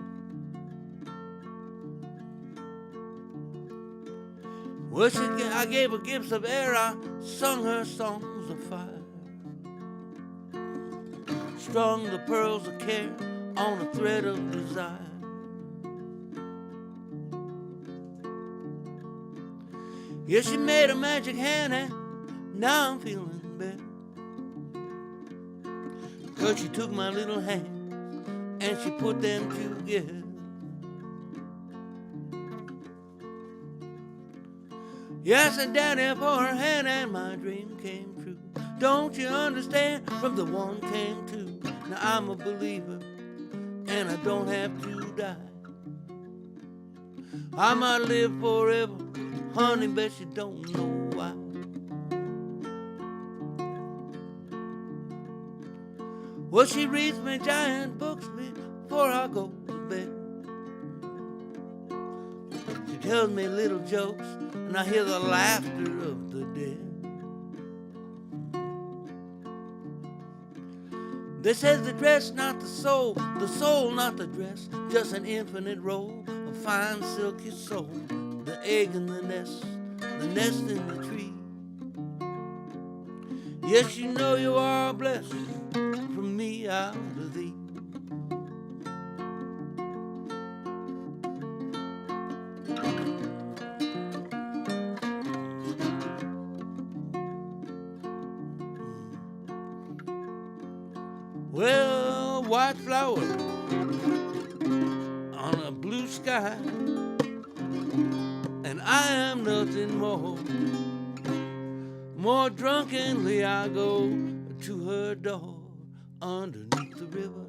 Well, I gave her gifts of air, I sung her songs of fire. Strung the pearls of care on a thread of desire. Yeah, she made a magic hand and now I'm feeling better. 'Cause she took my little hand and she put them together. Yes, I down there for her hand and my dream came true. Don't you understand? From the one came two. Now I'm a believer and I don't have to die. I might live forever, honey, bet you don't know why. Well, she reads me giant books before I go to bed. She tells me little jokes and I hear the laughter of the dead. They said the dress, not the soul not the dress, just an infinite robe of fine silky soul. The egg in the nest in the tree. Yes, you know you are blessed, from me out to thee. Well, white flower on a blue sky, and I am nothing more. More drunkenly I go to her door underneath the river.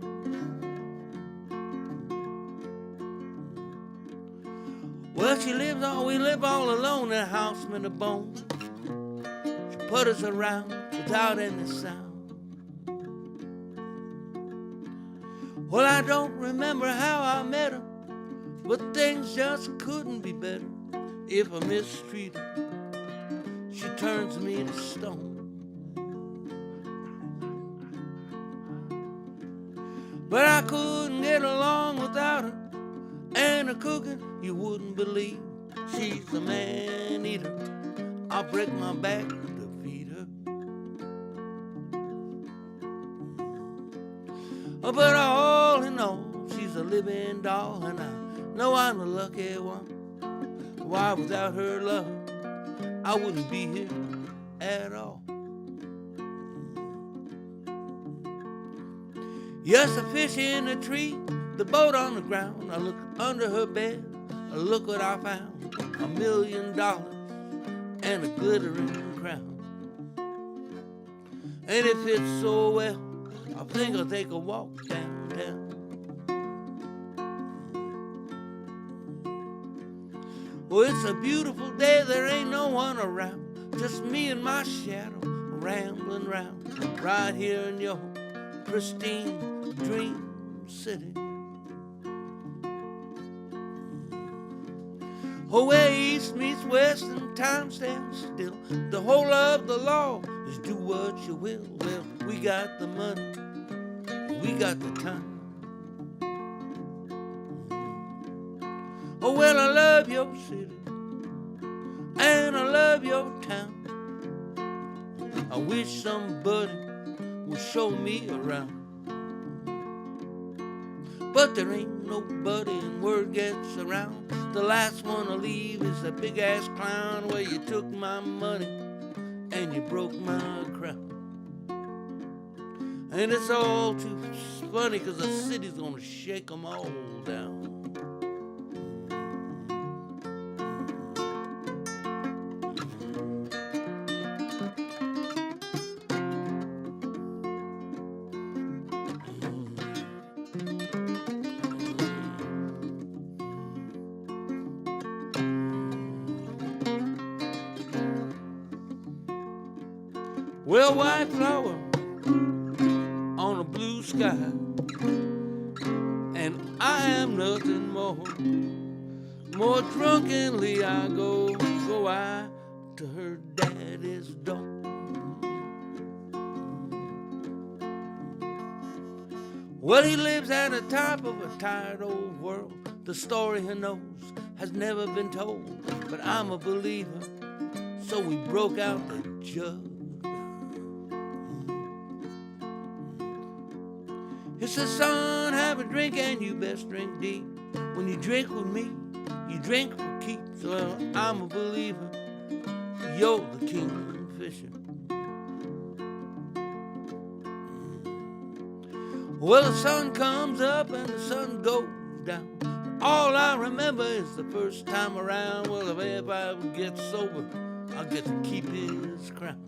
Well, we live all alone in a house made of bones. She put us around without any sound. Well, I don't remember how I met her, but things just couldn't be better. If I mistreat her, she turns me to stone. But I couldn't get along without her, and her cooking you wouldn't believe. She's a man-eater, I'll break my back to feed her. But all in all, she's a living doll, and I know I'm the lucky one. Why, without her love, I wouldn't be here at all. Yes, a fish in a tree, the boat on the ground. I look under her bed, look what I found. $1 million and a glittering crown. And it fits so well, I think I'll take a walk downtown. Well, it's a beautiful day, there ain't no one around, just me and my shadow rambling round right here in your pristine dream city. Oh, where east meets west and time stands still. The whole of the law is do what you will. Well, we got the money, we got the time. Oh, well, I love your city, and I love your town. I wish somebody would show me around. But there ain't nobody and word gets around. The last one to leave is a big-ass clown. Where you took my money and you broke my crown. And it's all too funny, 'cause the city's gonna shake them all down. Well, white flower on a blue sky, and I am nothing more. More drunkenly I go go I to her daddy's door. Well, he lives at the top of a tired old world. The story he knows has never been told, but I'm a believer, so we broke out the jug. He says, son, have a drink and you best drink deep. When you drink with me, you drink for keeps. Well, I'm a believer, you're the kingfisher. Well, the sun comes up and the sun goes down. All I remember is the first time around. Well, if I ever get sober, I'll get to keep his crown.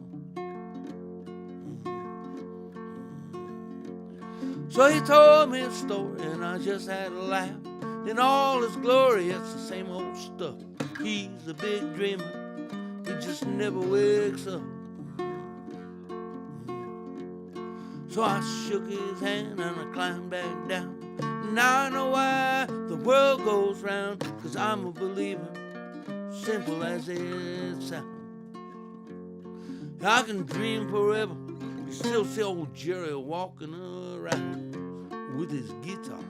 So he told me a story and I just had a laugh. In all his glory, it's the same old stuff. He's a big dreamer, he just never wakes up. So I shook his hand and I climbed back down. Now I know why the world goes round, 'cause I'm a believer, simple as it sounds. I can dream forever, you still see old Jerry walking around with his guitar.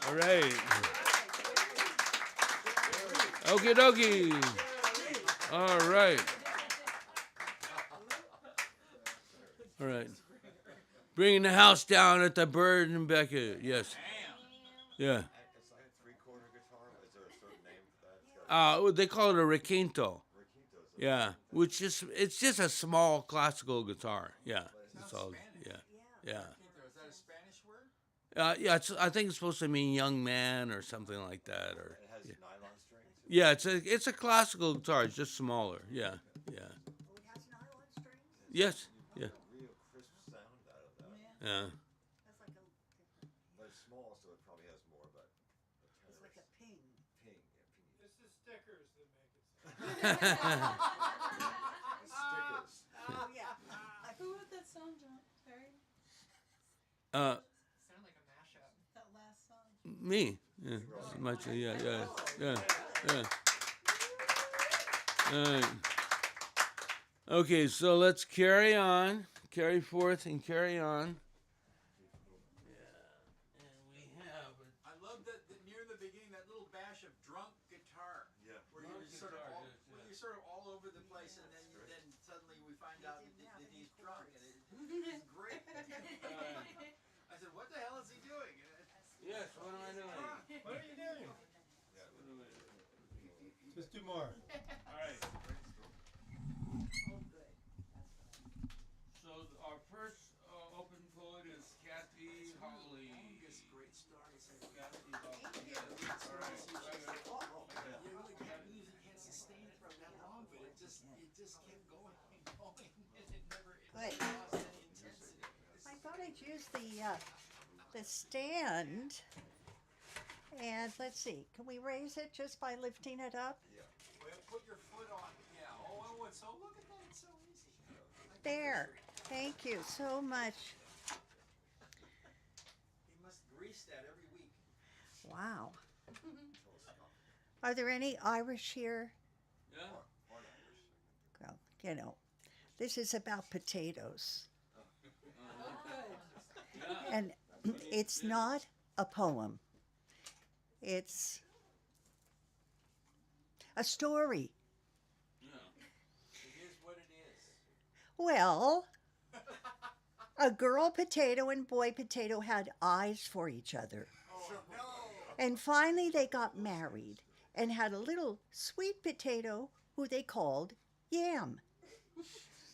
All right. Okie dokie. All right. All right. Bringing the house down at the Bird and Beckett. Yes. Yeah. It's like a three-quarter guitar. Is there a certain name for that? It's got They call it a requinto. requintos. Yeah, which is it's just a small classical guitar. Yeah. That's all. Yeah. Yeah. Is that a Spanish word? Yeah, I think it's supposed to mean young man or something like that, or It has nylon strings. yeah, it's a classical guitar. It's just smaller. Yeah, yeah, Oh, it has nylon strings? yes, yeah, Real crisp sound out of that. yeah. That's like a, But it's small, so it probably has more of that. it's like a ping. Ping. Yeah, ping. It's the stickers that make it sound. Stickers. Oh, yeah. Who wrote that song, John? Terry? Uh, Sound like a mashup. That last song. me. Yeah, much. Yeah, yeah, yeah, yeah. All right. Okay, so let's carry on, carry forth, and carry on. Yeah, and we have. I love that near the beginning, that little bash of drunk guitar. Yeah. Where Drunk you're sort of guitar, all, yes, where yeah. you're sort of all over the place, and then suddenly we find out didn't that have any he's drunk, and chords. it's great. I said, "What the hell is he doing?" Yes, what am I doing? What are you doing? Just do more. All right. Oh, good. So our first open poet is Kathy Holly. This great story. It's like, Kathy Holly. Thank you. All right. you really can't believe you can't sustain it for that long, but it just kept going and going, and it never Good. lost any intensity. I thought I'd use the stand. And let's see, can we raise it just by lifting it up? Well, put your foot on. Yeah. Oh, it's so look at that. It's so easy. There. Thank you so much. You must grease that every week. Wow. Are there any Irish here? Yeah. Well, you know, this is about potatoes. And it's not a poem. It's a story. It is what it is. Well, a girl potato and boy potato had eyes for each other. Oh no. And finally they got married and had a little sweet potato who they called Yam.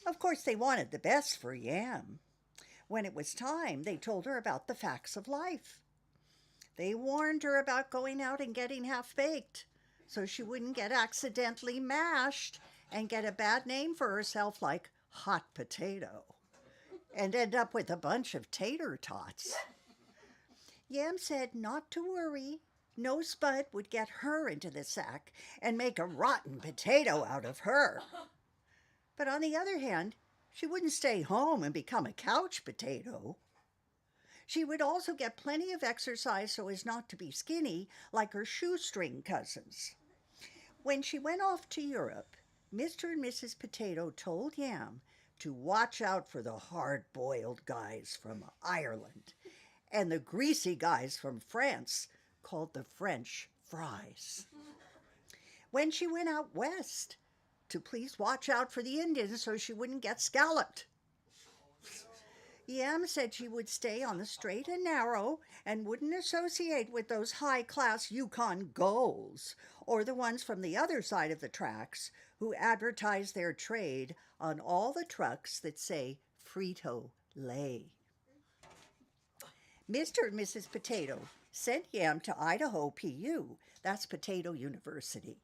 Of course, they wanted the best for Yam. When it was time, they told her about the facts of life. They warned her about going out and getting half-baked so she wouldn't get accidentally mashed and get a bad name for herself like Hot Potato and end up with a bunch of tater tots. Yam said not to worry. No Spud would get her into the sack and make a rotten potato out of her. But on the other hand, she wouldn't stay home and become a couch potato. She would also get plenty of exercise so as not to be skinny like her shoestring cousins. When she went off to Europe, Mr. and Mrs. Potato told Yam to watch out for the hard-boiled guys from Ireland and the greasy guys from France called the French fries. When she went out west, to please watch out for the Indians so she wouldn't get scalloped. Yam said she would stay on the straight and narrow and wouldn't associate with those high-class Yukon Gulls or the ones from the other side of the tracks who advertise their trade on all the trucks that say Frito-Lay. Mr. and Mrs. Potato sent Yam to Idaho PU, that's Potato University,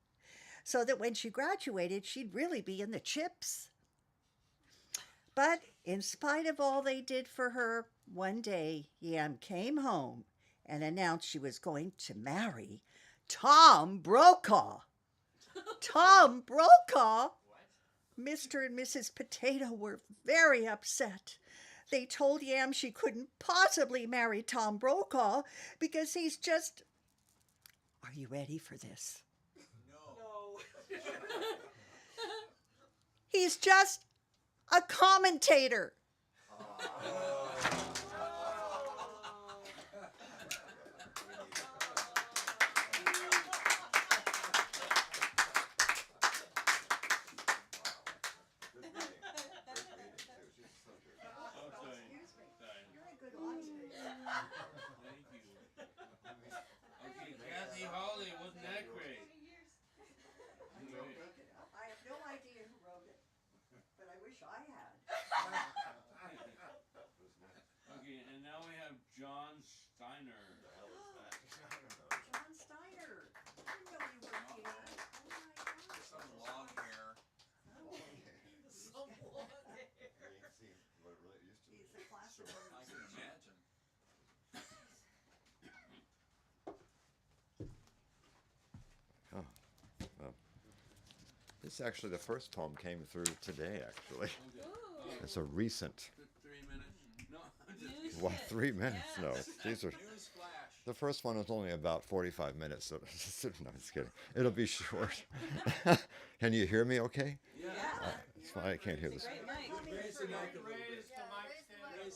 so that when she graduated, she'd really be in the chips. But in spite of all they did for her, one day Yam came home and announced she was going to marry Tom Brokaw. Tom Brokaw? Mr. and Mrs. Potato were very upset. They told Yam she couldn't possibly marry Tom Brokaw because he's just... Are you ready for this? No. He's just a commentator. Okay, Kathy Holly, wasn't that great? I have no idea who wrote it, but I wish I had. Okay, and now we have John Steiner. John Steiner. I didn't know you were here. Oh my gosh. Some long hair. Some long hair. You ain't seen what it really used to be. He's the classic. I can imagine. This actually, the first poem came through today, actually. It's a recent. 3 minutes? No, I'm just What, 3 minutes? No, these are. Newsflash. The first one was only about 45 minutes, so no, I'm just kidding. It'll be short. Can you hear me okay? Yeah. It's fine, I can't hear this. Raise it up. Raise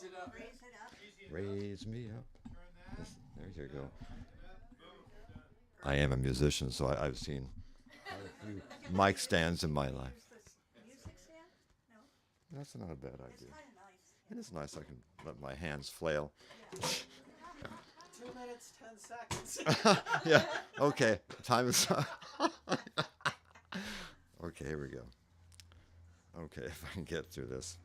it up. Raise it up. Raise me up. There you go. I am a musician, so I've seen quite a few mic stands in my life. Music stand? No. That's not a bad idea. Kind of nice. It is nice I can let my hands flail. 2 minutes, 10 seconds. Yeah, okay, time is up. Okay, here we go. Okay, if I can get through this.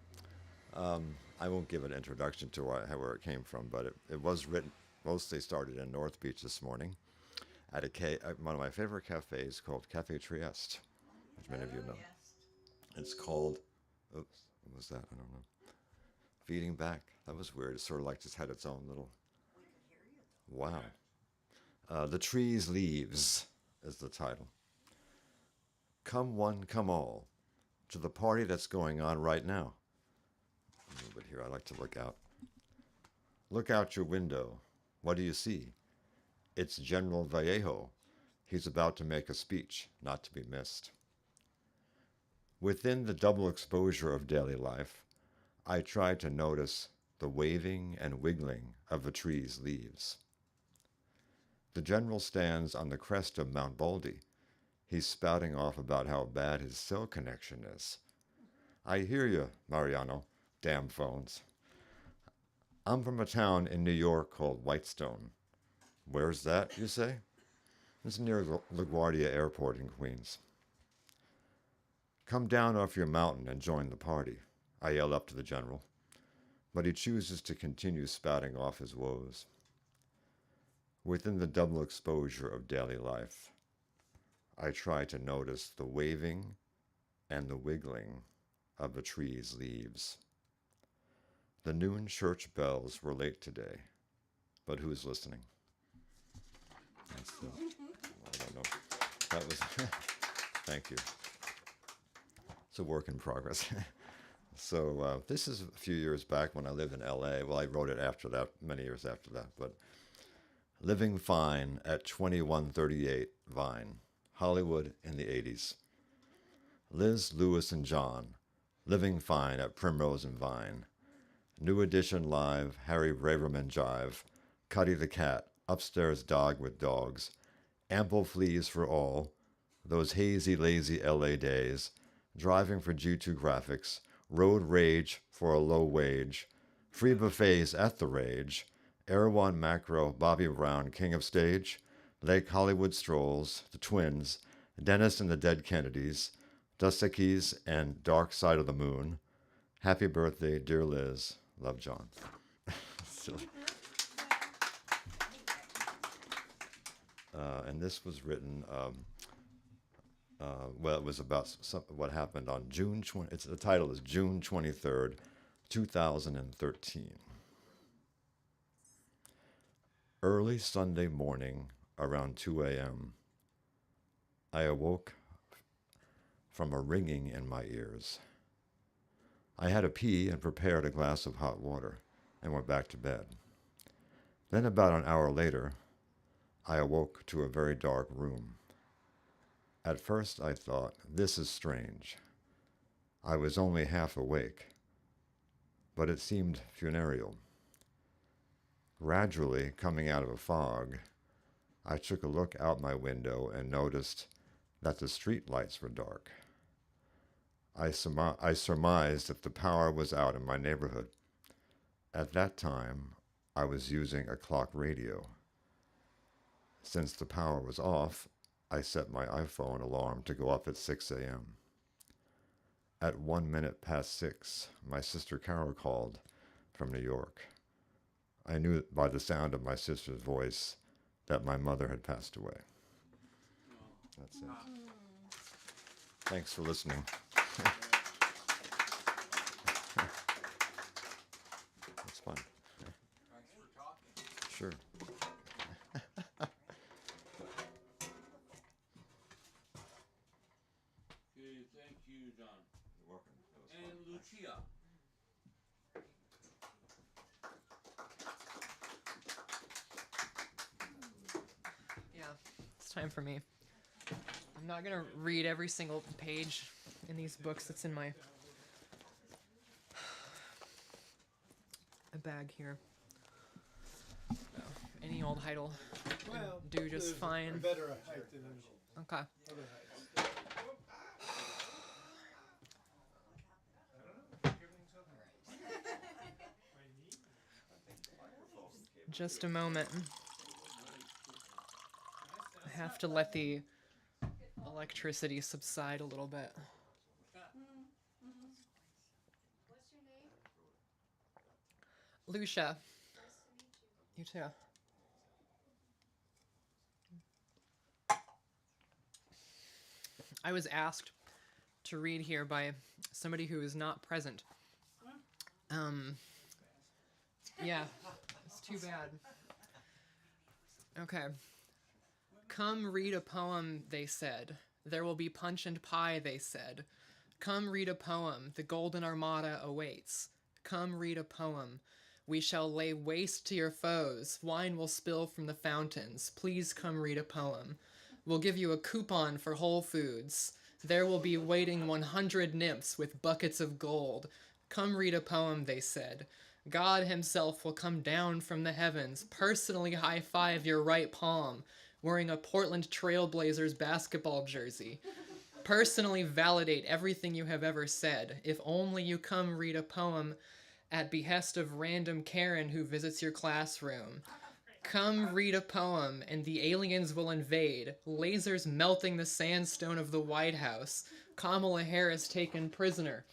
I won't give an introduction to where it came from, but it was written, mostly started in North Beach this morning at one of my favorite cafes called Cafe Trieste, which many of you know. It's called, oops, what was that? I don't know. Feeding Back. That was weird. It sort of like just had its own little, wow. The Tree's Leaves is the title. Come one, come all, to the party that's going on right now. A little bit here, I like to look out. Look out your window. What do you see? It's General Vallejo. He's about to make a speech, not to be missed. Within the double exposure of daily life, I try to notice the waving and wiggling of a tree's leaves. The general stands on the crest of Mount Baldy. He's spouting off about how bad his cell connection is. I hear you, Mariano. Damn phones. I'm from a town in New York called Whitestone. Where's that, you say? It's near LaGuardia Airport in Queens. Come down off your mountain and join the party, I yell up to the general, but he chooses to continue spouting off his woes. Within the double exposure of daily life, I try to notice the waving and the wiggling of the tree's leaves. The noon church bells were late today, but who's listening? I don't know. That was, thank you. It's a work in progress. So this is a few years back when I lived in LA. Well, I wrote it after that, many years after that, but living fine at 2138 Vine, Hollywood in the 80s. Liz, Lewis, and John, living fine at Primrose and Vine. New Edition Live, Harry Braverman Jive, Cuddy the Cat, Upstairs Dog with Dogs, Ample Fleas for All, Those Hazy Lazy LA Days, Driving for G2 Graphics, Road Rage for a Low Wage, Free Buffets at the Rage, Erewhon Macro, Bobby Brown, King of Stage, Lake Hollywood Strolls, The Twins, Dennis and the Dead Kennedys, Dustekis and Dark Side of the Moon, Happy Birthday, Dear Liz, Love John. Silly. And this was written, well, it was about what happened on June 20, the title is June 23rd, 2013. Early Sunday morning, around 2 a.m., I awoke from a ringing in my ears. I had a pee and prepared a glass of hot water and went back to bed. Then about an hour later, I awoke to a very dark room. At first I thought, this is strange. I was only half awake, but it seemed funereal. Gradually, coming out of a fog, I took a look out my window and noticed that the street lights were dark. I surmised that the power was out in my neighborhood. At that time, I was using a clock radio. Since the power was off, I set my iPhone alarm to go off at 6 a.m. At 1 minute past 6, my sister Carol called from New York. I knew by the sound of my sister's voice that my mother had passed away. That's it. Thanks for listening. That's fun. Thanks for talking. Sure. Okay, thank you, John. You're welcome. That was And Lucia. Yeah, it's time for me. I'm not gonna read every single page in these books that's in my a bag here. So, any old title Well, do just there's fine. A better height than Okay. other heights. Just a moment. I have to let the electricity subside a little bit. What's your name? Lucia. You too. I was asked to read here by somebody who is not present. Yeah, it's too bad. Okay. Come read a poem, they said. There will be punch and pie, they said. Come read a poem, the Golden Armada awaits. Come read a poem. We shall lay waste to your foes. Wine will spill from the fountains. Please come read a poem. We'll give you a coupon for Whole Foods. There will be waiting 100 nymphs with buckets of gold. Come read a poem, they said. God himself will come down from the heavens, personally high-five your right palm, wearing a Portland Trailblazers basketball jersey. Personally validate everything you have ever said, if only you come read a poem at behest of random Karen who visits your classroom. Come read a poem, and the aliens will invade, lasers melting the sandstone of the White House, Kamala Harris taken prisoner.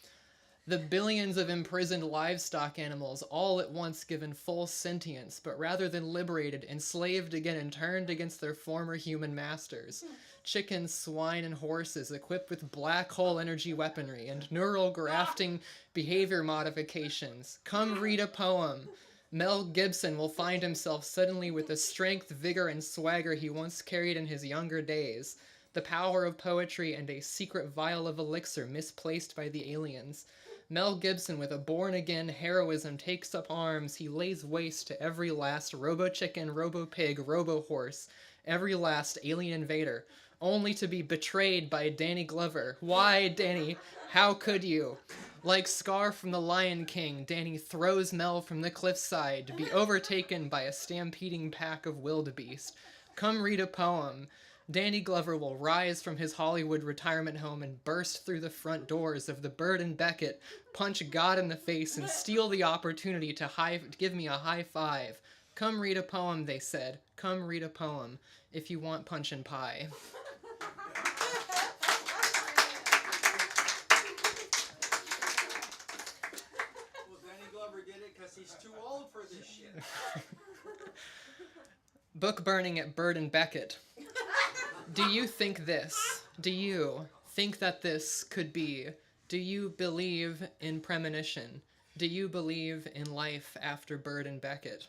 The billions of imprisoned livestock animals all at once given full sentience, but rather than liberated, enslaved again and turned against their former human masters. chickens, swine, and horses equipped with black hole energy weaponry and neural grafting behavior modifications. Come read a poem. Mel Gibson will find himself suddenly with the strength, vigor, and swagger he once carried in his younger days. The power of poetry and a secret vial of elixir misplaced by the aliens. Mel Gibson, with a born-again heroism, takes up arms. He lays waste to every last robo-chicken, robo-pig, robo-horse, every last alien invader, only to be betrayed by Danny Glover. Why, Danny? How could you? Like Scar from The Lion King, Danny throws Mel from the cliffside to be overtaken by a stampeding pack of wildebeest. Come read a poem. Danny Glover will rise from his Hollywood retirement home and burst through the front doors of the Bird and Beckett, punch God in the face, and steal the opportunity to give me a high five. Come read a poem, they said. Come read a poem if you want punch and pie. Well, Danny Glover did it because he's too old for this shit. Book burning at Bird and Beckett. Do you think this? Do you think that this could be? Do you believe in premonition? Do you believe in life after Bird and Beckett?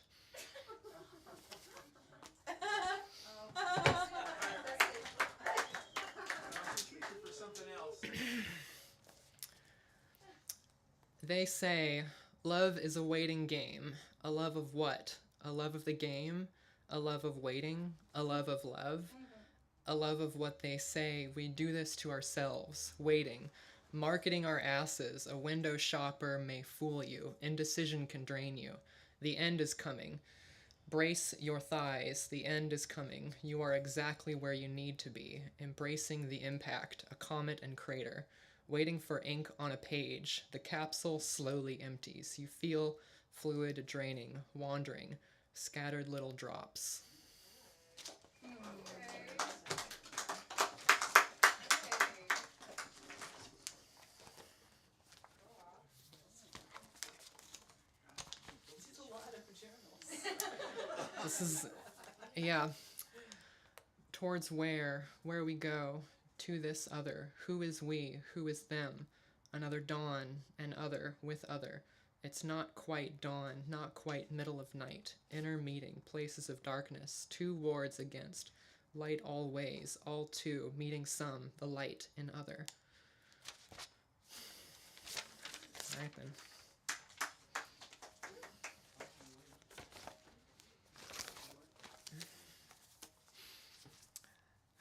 For something else. They say love is a waiting game. A love of what? A love of the game? A love of waiting? A love of love? A love of what they say. We do this to ourselves, waiting, marketing our asses. A window shopper may fool you. Indecision can drain you. The end is coming. Brace your thighs. The end is coming. You are exactly where you need to be, embracing the impact, a comet and crater, waiting for ink on a page. The capsule slowly empties. You feel fluid draining, wandering, scattered little drops. This is, yeah, towards where we go, to this other. Who is we? Who is them? Another dawn, and other with other. It's not quite dawn, not quite middle of night. Inner meeting, places of darkness, two wards against. Light all ways, all two, meeting some, the light in other. All right then.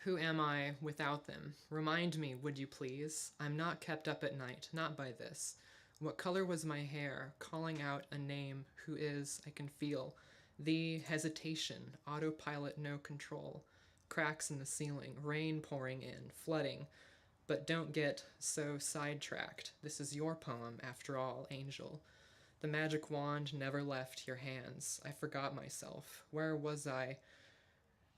Who am I without them? Remind me, would you please? I'm not kept up at night, not by this. What color was my hair? Calling out a name, who is, I can feel. The hesitation, autopilot, no control. Cracks in the ceiling, rain pouring in, flooding. But don't get so sidetracked. This is your poem, after all, angel. The magic wand never left your hands. I forgot myself. Where was I?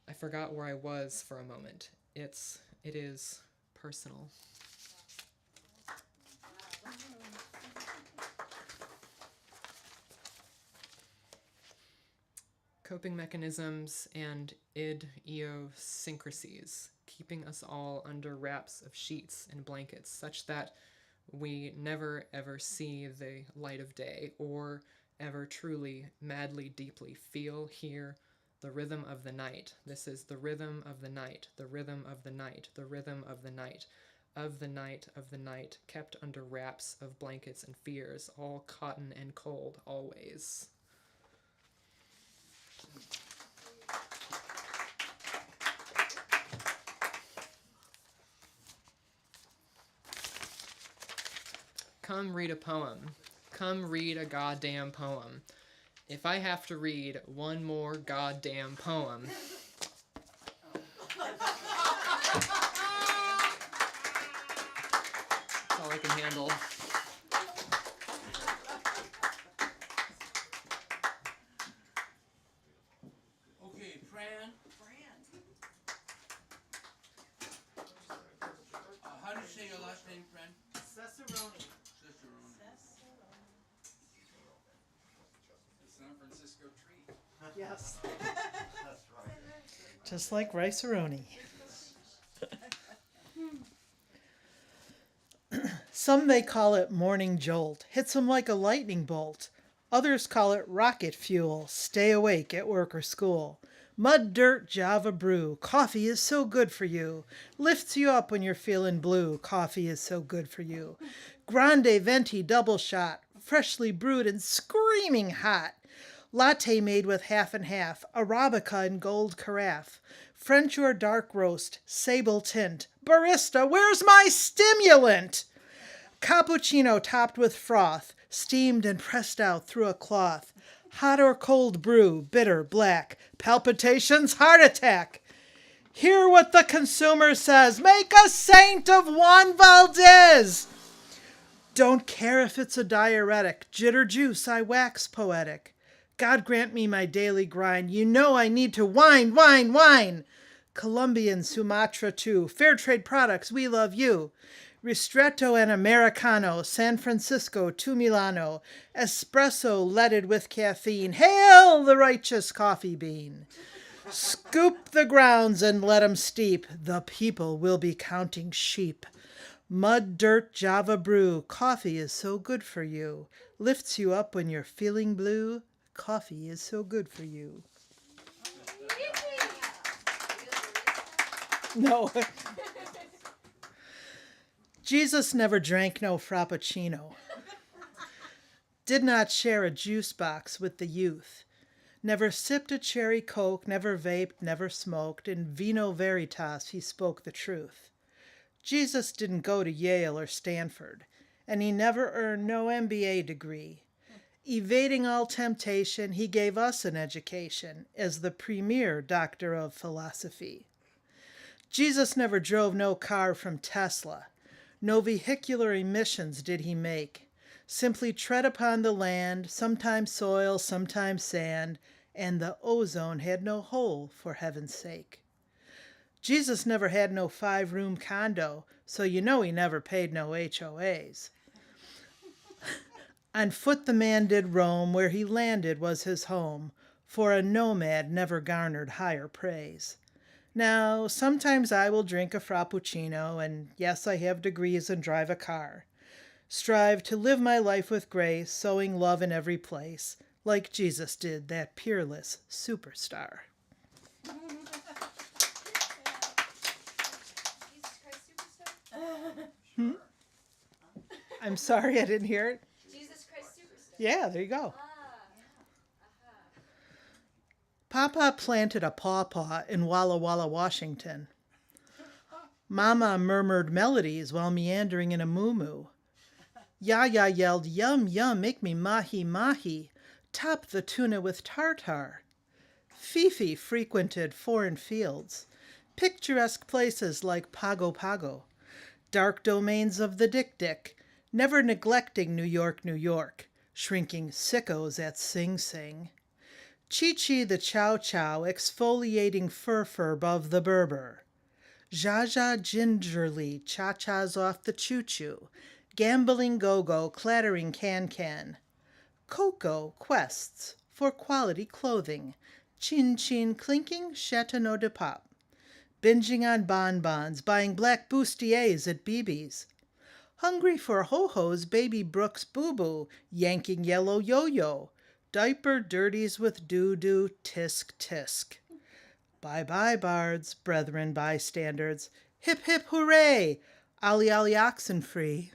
I forgot where I was for a moment. It is personal. Coping mechanisms and idiosyncrasies, keeping us all under wraps of sheets and blankets, such that we never ever see the light of day, or ever truly, madly, deeply feel, hear, the rhythm of the night. This is the rhythm of the night, the rhythm of the night, the rhythm of the night, of the night, of the night, kept under wraps of blankets and fears, all cotton and cold, always. Come read a poem. Come read a goddamn poem. If I have to read one more goddamn poem, that's all I can handle. Okay, Fran. How do you say your last name, Fran? Cicerone. Cicerone. The San Francisco tree. Yes. That's right. Just like rice-a-roni. Some they call it morning jolt, hits 'em like a lightning bolt. Others call it rocket fuel, stay awake at work or school. Mud, dirt, Java brew, coffee is so good for you. Lifts you up when you're feeling blue, coffee is so good for you. Grande venti double shot, freshly brewed and screaming hot. Latte made with half and half, Arabica in gold carafe. French or dark roast, sable tint. Barista, where's my stimulant? Cappuccino topped with froth, steamed and pressed out through a cloth. Hot or cold brew, bitter, black. Palpitations, heart attack. Hear what the consumer says. Make a saint of Juan Valdez. Don't care if it's a diuretic. Jitter juice, I wax poetic. God grant me my daily grind. You know I need to wine, wine, wine. Colombian, Sumatra too. Fair trade products, we love you. Ristretto and Americano, San Francisco to Milano. Espresso leaded with caffeine. Hail the righteous coffee bean. Scoop the grounds and let 'em steep. The people will be counting sheep. Mud, dirt, Java brew. Coffee is so good for you. Lifts you up when you're feeling blue. Coffee is so good for you. No. Jesus never drank no frappuccino. Did not share a juice box with the youth. Never sipped a cherry coke, never vaped, never smoked. In vino veritas he spoke the truth. Jesus didn't go to Yale or Stanford, and he never earned no MBA degree. Evading all temptation, he gave us an education as the premier doctor of philosophy. Jesus never drove no car from Tesla. No vehicular emissions did he make. Simply tread upon the land, sometimes soil, sometimes sand, and the ozone had no hole, for heaven's sake. Jesus never had no 5-room condo, so you know he never paid no HOAs. On foot the man did roam, where he landed was his home, for a nomad never garnered higher praise. Now, sometimes I will drink a frappuccino, and yes, I have degrees and drive a car. Strive to live my life with grace, sowing love in every place, like Jesus did, that peerless superstar. I'm sorry, I didn't hear it. Jesus Christ Superstar. Yeah, there you go. Papa planted a pawpaw in Walla Walla, Washington. Mama murmured melodies while meandering in a moo-moo. Yaya yelled, yum, yum, make me mahi-mahi. Top the tuna with tartar. Fifi frequented foreign fields, picturesque places like Pago Pago, dark domains of the Dick-Dick, never neglecting New York, New York, shrinking sickos at Sing Sing. Chi-Chi the chow-chow exfoliating fur above the Berber. Zsa-Zsa gingerly cha-chas off the choo-choo, gambling go-go clattering can-can. Coco quests for quality clothing, chin-chin clinking Chateau de Pop. Binging on bonbons, buying black bustiers at BB's. Hungry for ho-hos, baby Brooks boo-boo, yanking yellow yo-yo. Diaper dirties with doo-doo, tisk-tisk. Bye-bye, bards, brethren bystanders. Hip-hip hooray, ollie-ollie oxen free.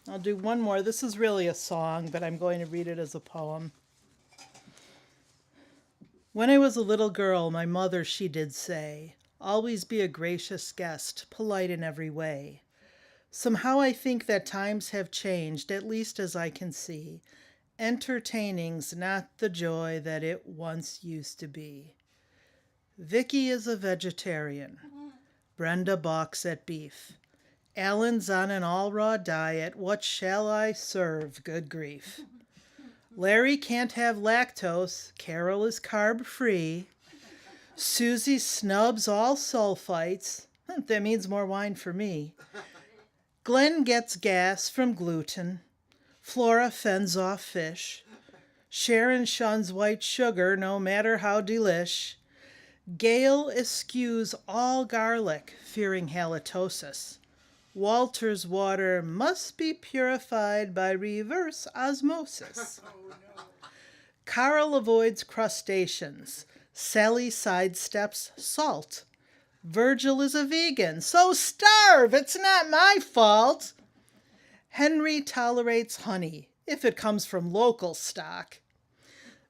I'll do one more. This is really a song, but I'm going to read it as a poem. When I was a little girl, my mother, she did say, always be a gracious guest, polite in every way. Somehow I think that times have changed, at least as I can see. Entertaining's not the joy that it once used to be. Vicky is a vegetarian. Brenda balks at beef. Alan's on an all-raw diet. What shall I serve? Good grief. Larry can't have lactose. Carol is carb-free. Susie snubs all sulfites. That means more wine for me. Glenn gets gas from gluten. Flora fends off fish. Sharon shuns white sugar, no matter how delish. Gale eschews all garlic, fearing halitosis. Walter's water must be purified by reverse osmosis. Carl avoids crustaceans. Sally sidesteps salt. Virgil is a vegan, so starve, it's not my fault. Henry tolerates honey, if it comes from local stock.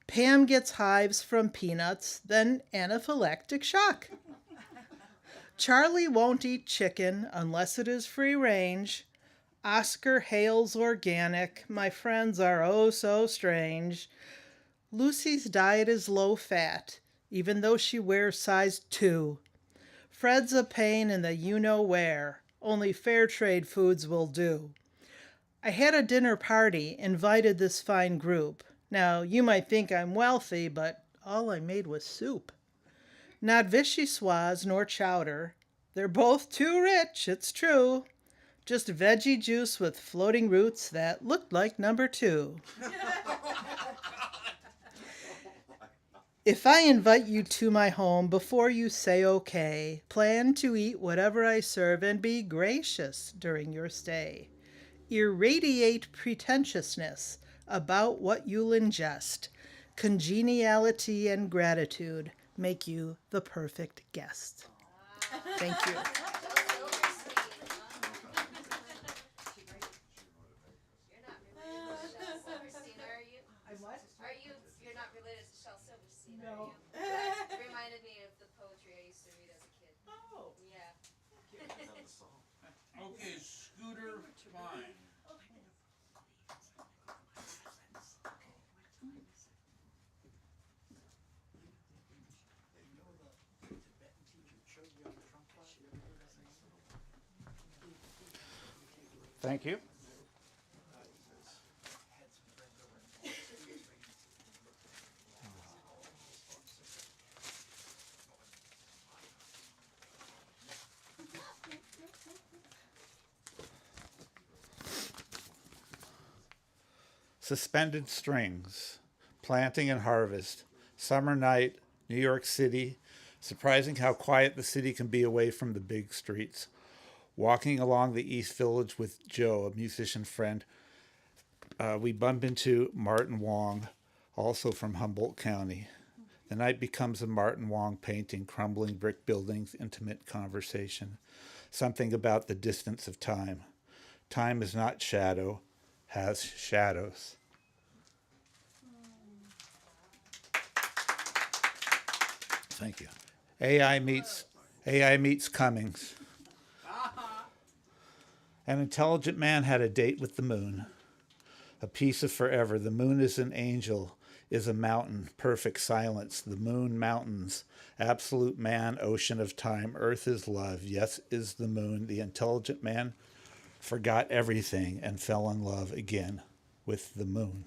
Pam gets hives from peanuts, then anaphylactic shock. Charlie won't eat chicken unless it is free range. Oscar hails organic. My friends are oh so strange. Lucy's diet is low fat, even though she wears size 2. Fred's a pain in the you-know-where. Only fair trade foods will do. I had a dinner party, invited this fine group. Now, you might think I'm wealthy, but all I made was soup. Not vichyssoise nor chowder. They're both too rich, it's true. Just veggie juice with floating roots that looked like number 2. If I invite you to my home before you say okay, plan to eat whatever I serve and be gracious during your stay. Irradiate pretentiousness about what you'll ingest. Congeniality and gratitude make you the perfect guest. Thank you. You're not related to Shel Silverstein, No. are you? It reminded me of the poetry I used to read as a kid. Oh. Yeah. Okay, Scooter Fine. Thank you. Suspended strings, planting and harvest, summer night, New York City. Surprising how quiet the city can be away from the big streets. Walking along the East Village with Joe, a musician friend, we bump into Martin Wong, also from Humboldt County. The night becomes a Martin Wong painting, crumbling brick buildings, intimate conversation. Something about the distance of time. Time is not shadow, has shadows. Thank you. AI meets Cummings. An intelligent man had a date with the moon. A piece of forever. The moon is an angel, is a mountain, perfect silence. The moon, mountains, absolute man, ocean of time. Earth is love. Yes, is the moon. The intelligent man forgot everything and fell in love again with the moon.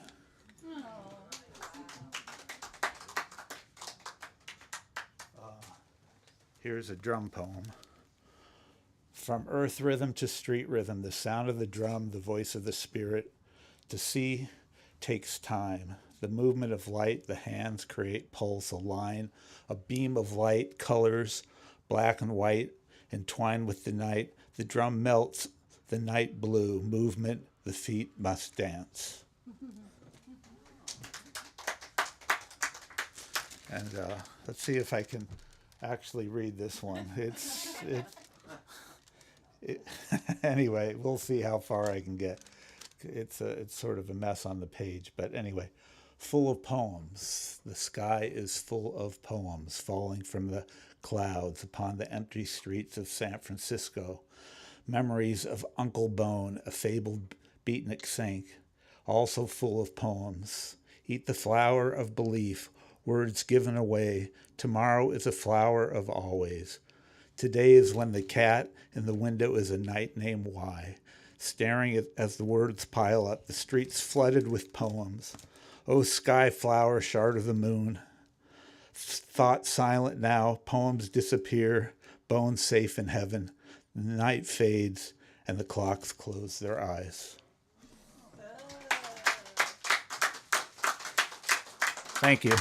Here's a drum poem. From earth rhythm to street rhythm, the sound of the drum, the voice of the spirit. To see takes time. The movement of light, the hands create pulse, a line, a beam of light, colors, black and white, entwined with the night. The drum melts, the night blue, movement, the feet must dance. And let's see if I can actually read this one. Anyway, we'll see how far I can get. It's sort of a mess on the page, but anyway, full of poems. The sky is full of poems falling from the clouds upon the empty streets of San Francisco. Memories of Uncle Bone, a fabled beatnik saint, also full of poems. Eat the flower of belief, words given away. Tomorrow is a flower of always. Today is when the cat in the window is a night named Y. Staring as the words pile up, the streets flooded with poems. Oh, sky flower, shard of the moon. Thought silent now, poems disappear, bones safe in heaven. The night fades, and the clocks close their eyes. Thank you.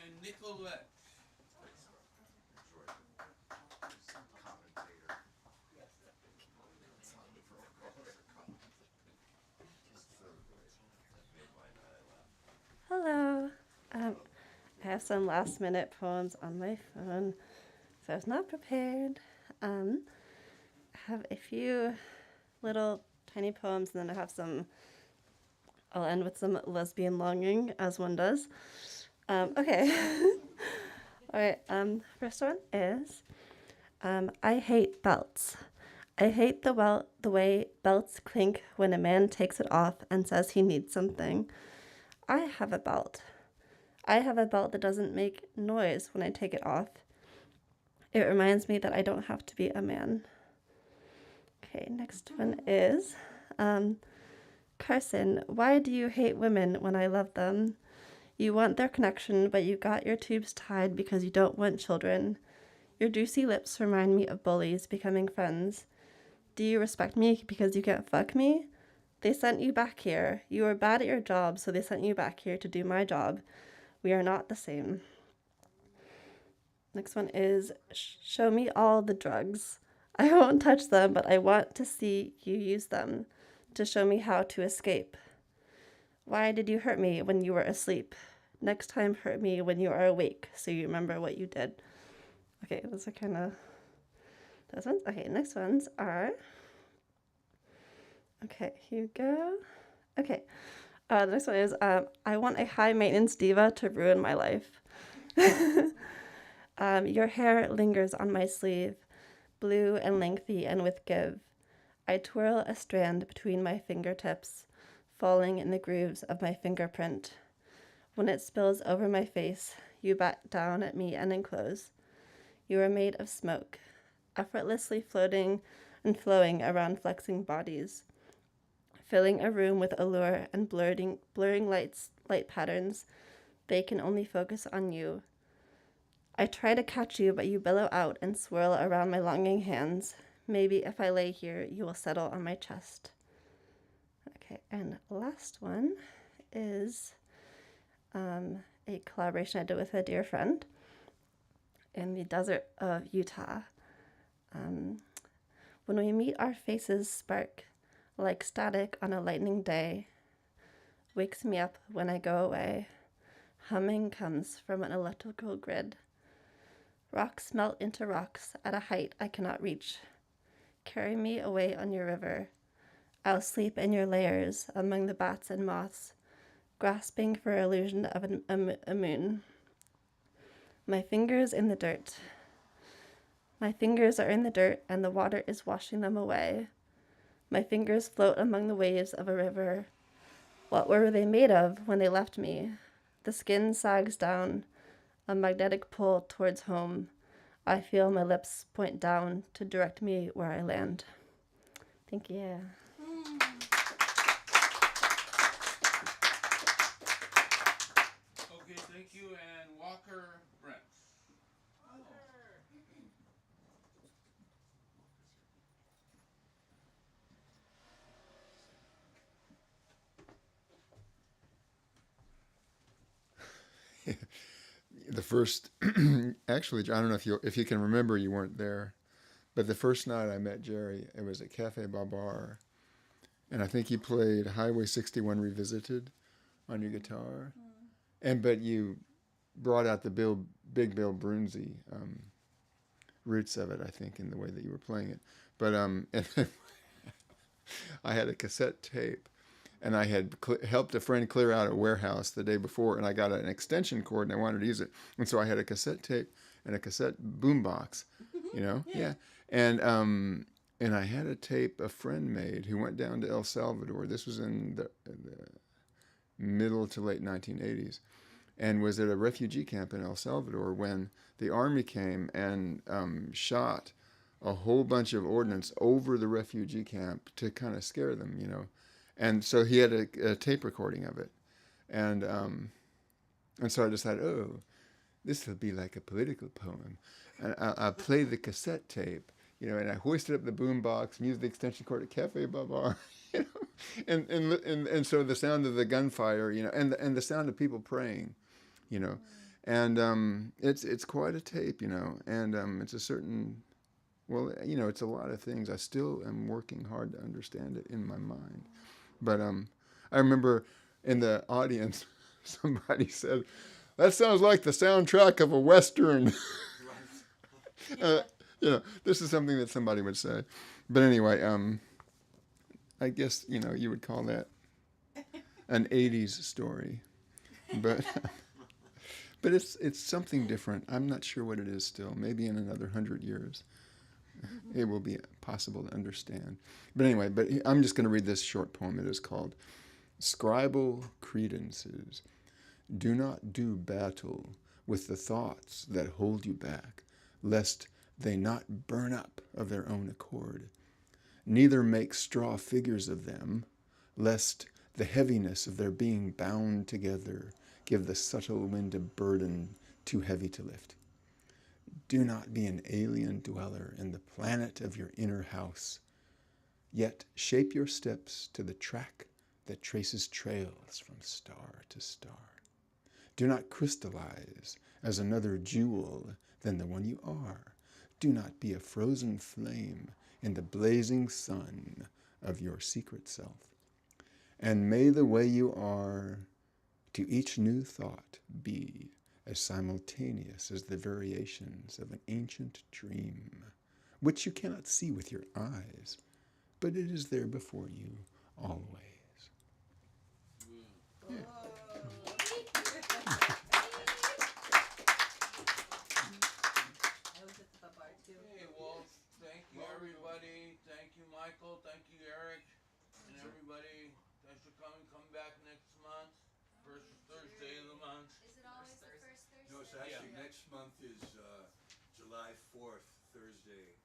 and Nicolette. Hello. I have some last minute poems on my phone, so I was not prepared. I have a few little tiny poems, and then I have some. I'll end with some lesbian longing, as one does. Okay. All right. First one is, I hate belts. I hate the way belts clink when a man takes it off and says he needs something. I have a belt. I have a belt that doesn't make noise when I take it off. It reminds me that I don't have to be a man. Okay, next one is, Carson, why do you hate women when I love them? You want their connection, but you got your tubes tied because you don't want children. Your juicy lips remind me of bullies becoming friends. Do you respect me because you can't fuck me? They sent you back here. You were bad at your job, so they sent you back here to do my job. We are not the same. Next one is, show me all the drugs. I won't touch them, but I want to see you use them to show me how to escape. Why did you hurt me when you were asleep? Next time hurt me when you are awake, so you remember what you did. Okay, those are kind of those ones. Okay, next ones are... Okay, here we go. Okay, the next one is, I want a high-maintenance diva to ruin my life. Your hair lingers on my sleeve, blue and lengthy and with give. I twirl a strand between my fingertips, falling in the grooves of my fingerprint. When it spills over my face, you bat down at me and enclose. You are made of smoke, effortlessly floating and flowing around flexing bodies, filling a room with allure and blurring light patterns. They can only focus on you. I try to catch you, but you billow out and swirl around my longing hands. Maybe if I lay here, you will settle on my chest. Okay, and last one is a collaboration I did with a dear friend in the desert of Utah. When we meet, our faces spark like static on a lightning day. Wakes me up when I go away. Humming comes from an electrical grid. Rocks melt into rocks at a height I cannot reach. Carry me away on your river. I'll sleep in your layers among the bats and moths, grasping for illusion of a moon. My fingers in the dirt. My fingers are in the dirt and the water is washing them away. My fingers float among the waves of a river. What were they made of when they left me? The skin sags down, a magnetic pull towards home. I feel my lips point down to direct me where I land. Thank you. Okay, thank you, and Walker Brent. The first, actually, I don't know if you can remember, you weren't there, but the first night I met Jerry, it was at Cafe Babar, and I think you played Highway 61 Revisited on your guitar, but you brought out the Big Bill Brunzi roots of it, I think, in the way that you were playing it. But and I had a cassette tape. And I had helped a friend clear out a warehouse the day before, and I got an extension cord, and I wanted to use it. And so I had a cassette tape and a cassette boombox, you know? Yeah. And I had a tape a friend made who went down to El Salvador. This was in the middle to late 1980s, and was at a refugee camp in El Salvador when the army came and shot a whole bunch of ordnance over the refugee camp to kind of scare them, you know? And so he had a tape recording of it. And so I decided, oh, this will be like a political poem. And I'll play the cassette tape, you know, and I hoisted up the boombox, used the extension cord at Cafe Babar, you know, and so the sound of the gunfire, you know, and the sound of people praying, you know, And it's quite a tape, you know, and it's a certain, well, you know, it's a lot of things. I still am working hard to understand it in my mind. But I remember in the audience, somebody said, "That sounds like the soundtrack of a Western." You know, this is something that somebody would say. But anyway, I guess, you know, you would call that an 80s story. But but it's something different. I'm not sure what it is still. Maybe in another 100 years it will be possible to understand. But anyway, I'm just going to read this short poem. It is called Scribal Credences. Do not do battle with the thoughts that hold you back, lest they not burn up of their own accord. Neither make straw figures of them, lest the heaviness of their being bound together give the subtle wind a burden too heavy to lift. Do not be an alien dweller in the planet of your inner house, yet shape your steps to the track that traces trails from star to star. Do not crystallize as another jewel than the one you are. Do not be a frozen flame in the blazing sun of your secret self. And may the way you are to each new thought be as simultaneous as the variations of an ancient dream, which you cannot see with your eyes, but it is there before you always. Yeah. Hey, well, thank you, everybody. Thank you, Michael. Thank you, Eric. And everybody, thanks for coming. Come back next month. First Thursday of the month. Is it always the first Thursday? No, it's actually next month is July 4th, Thursday.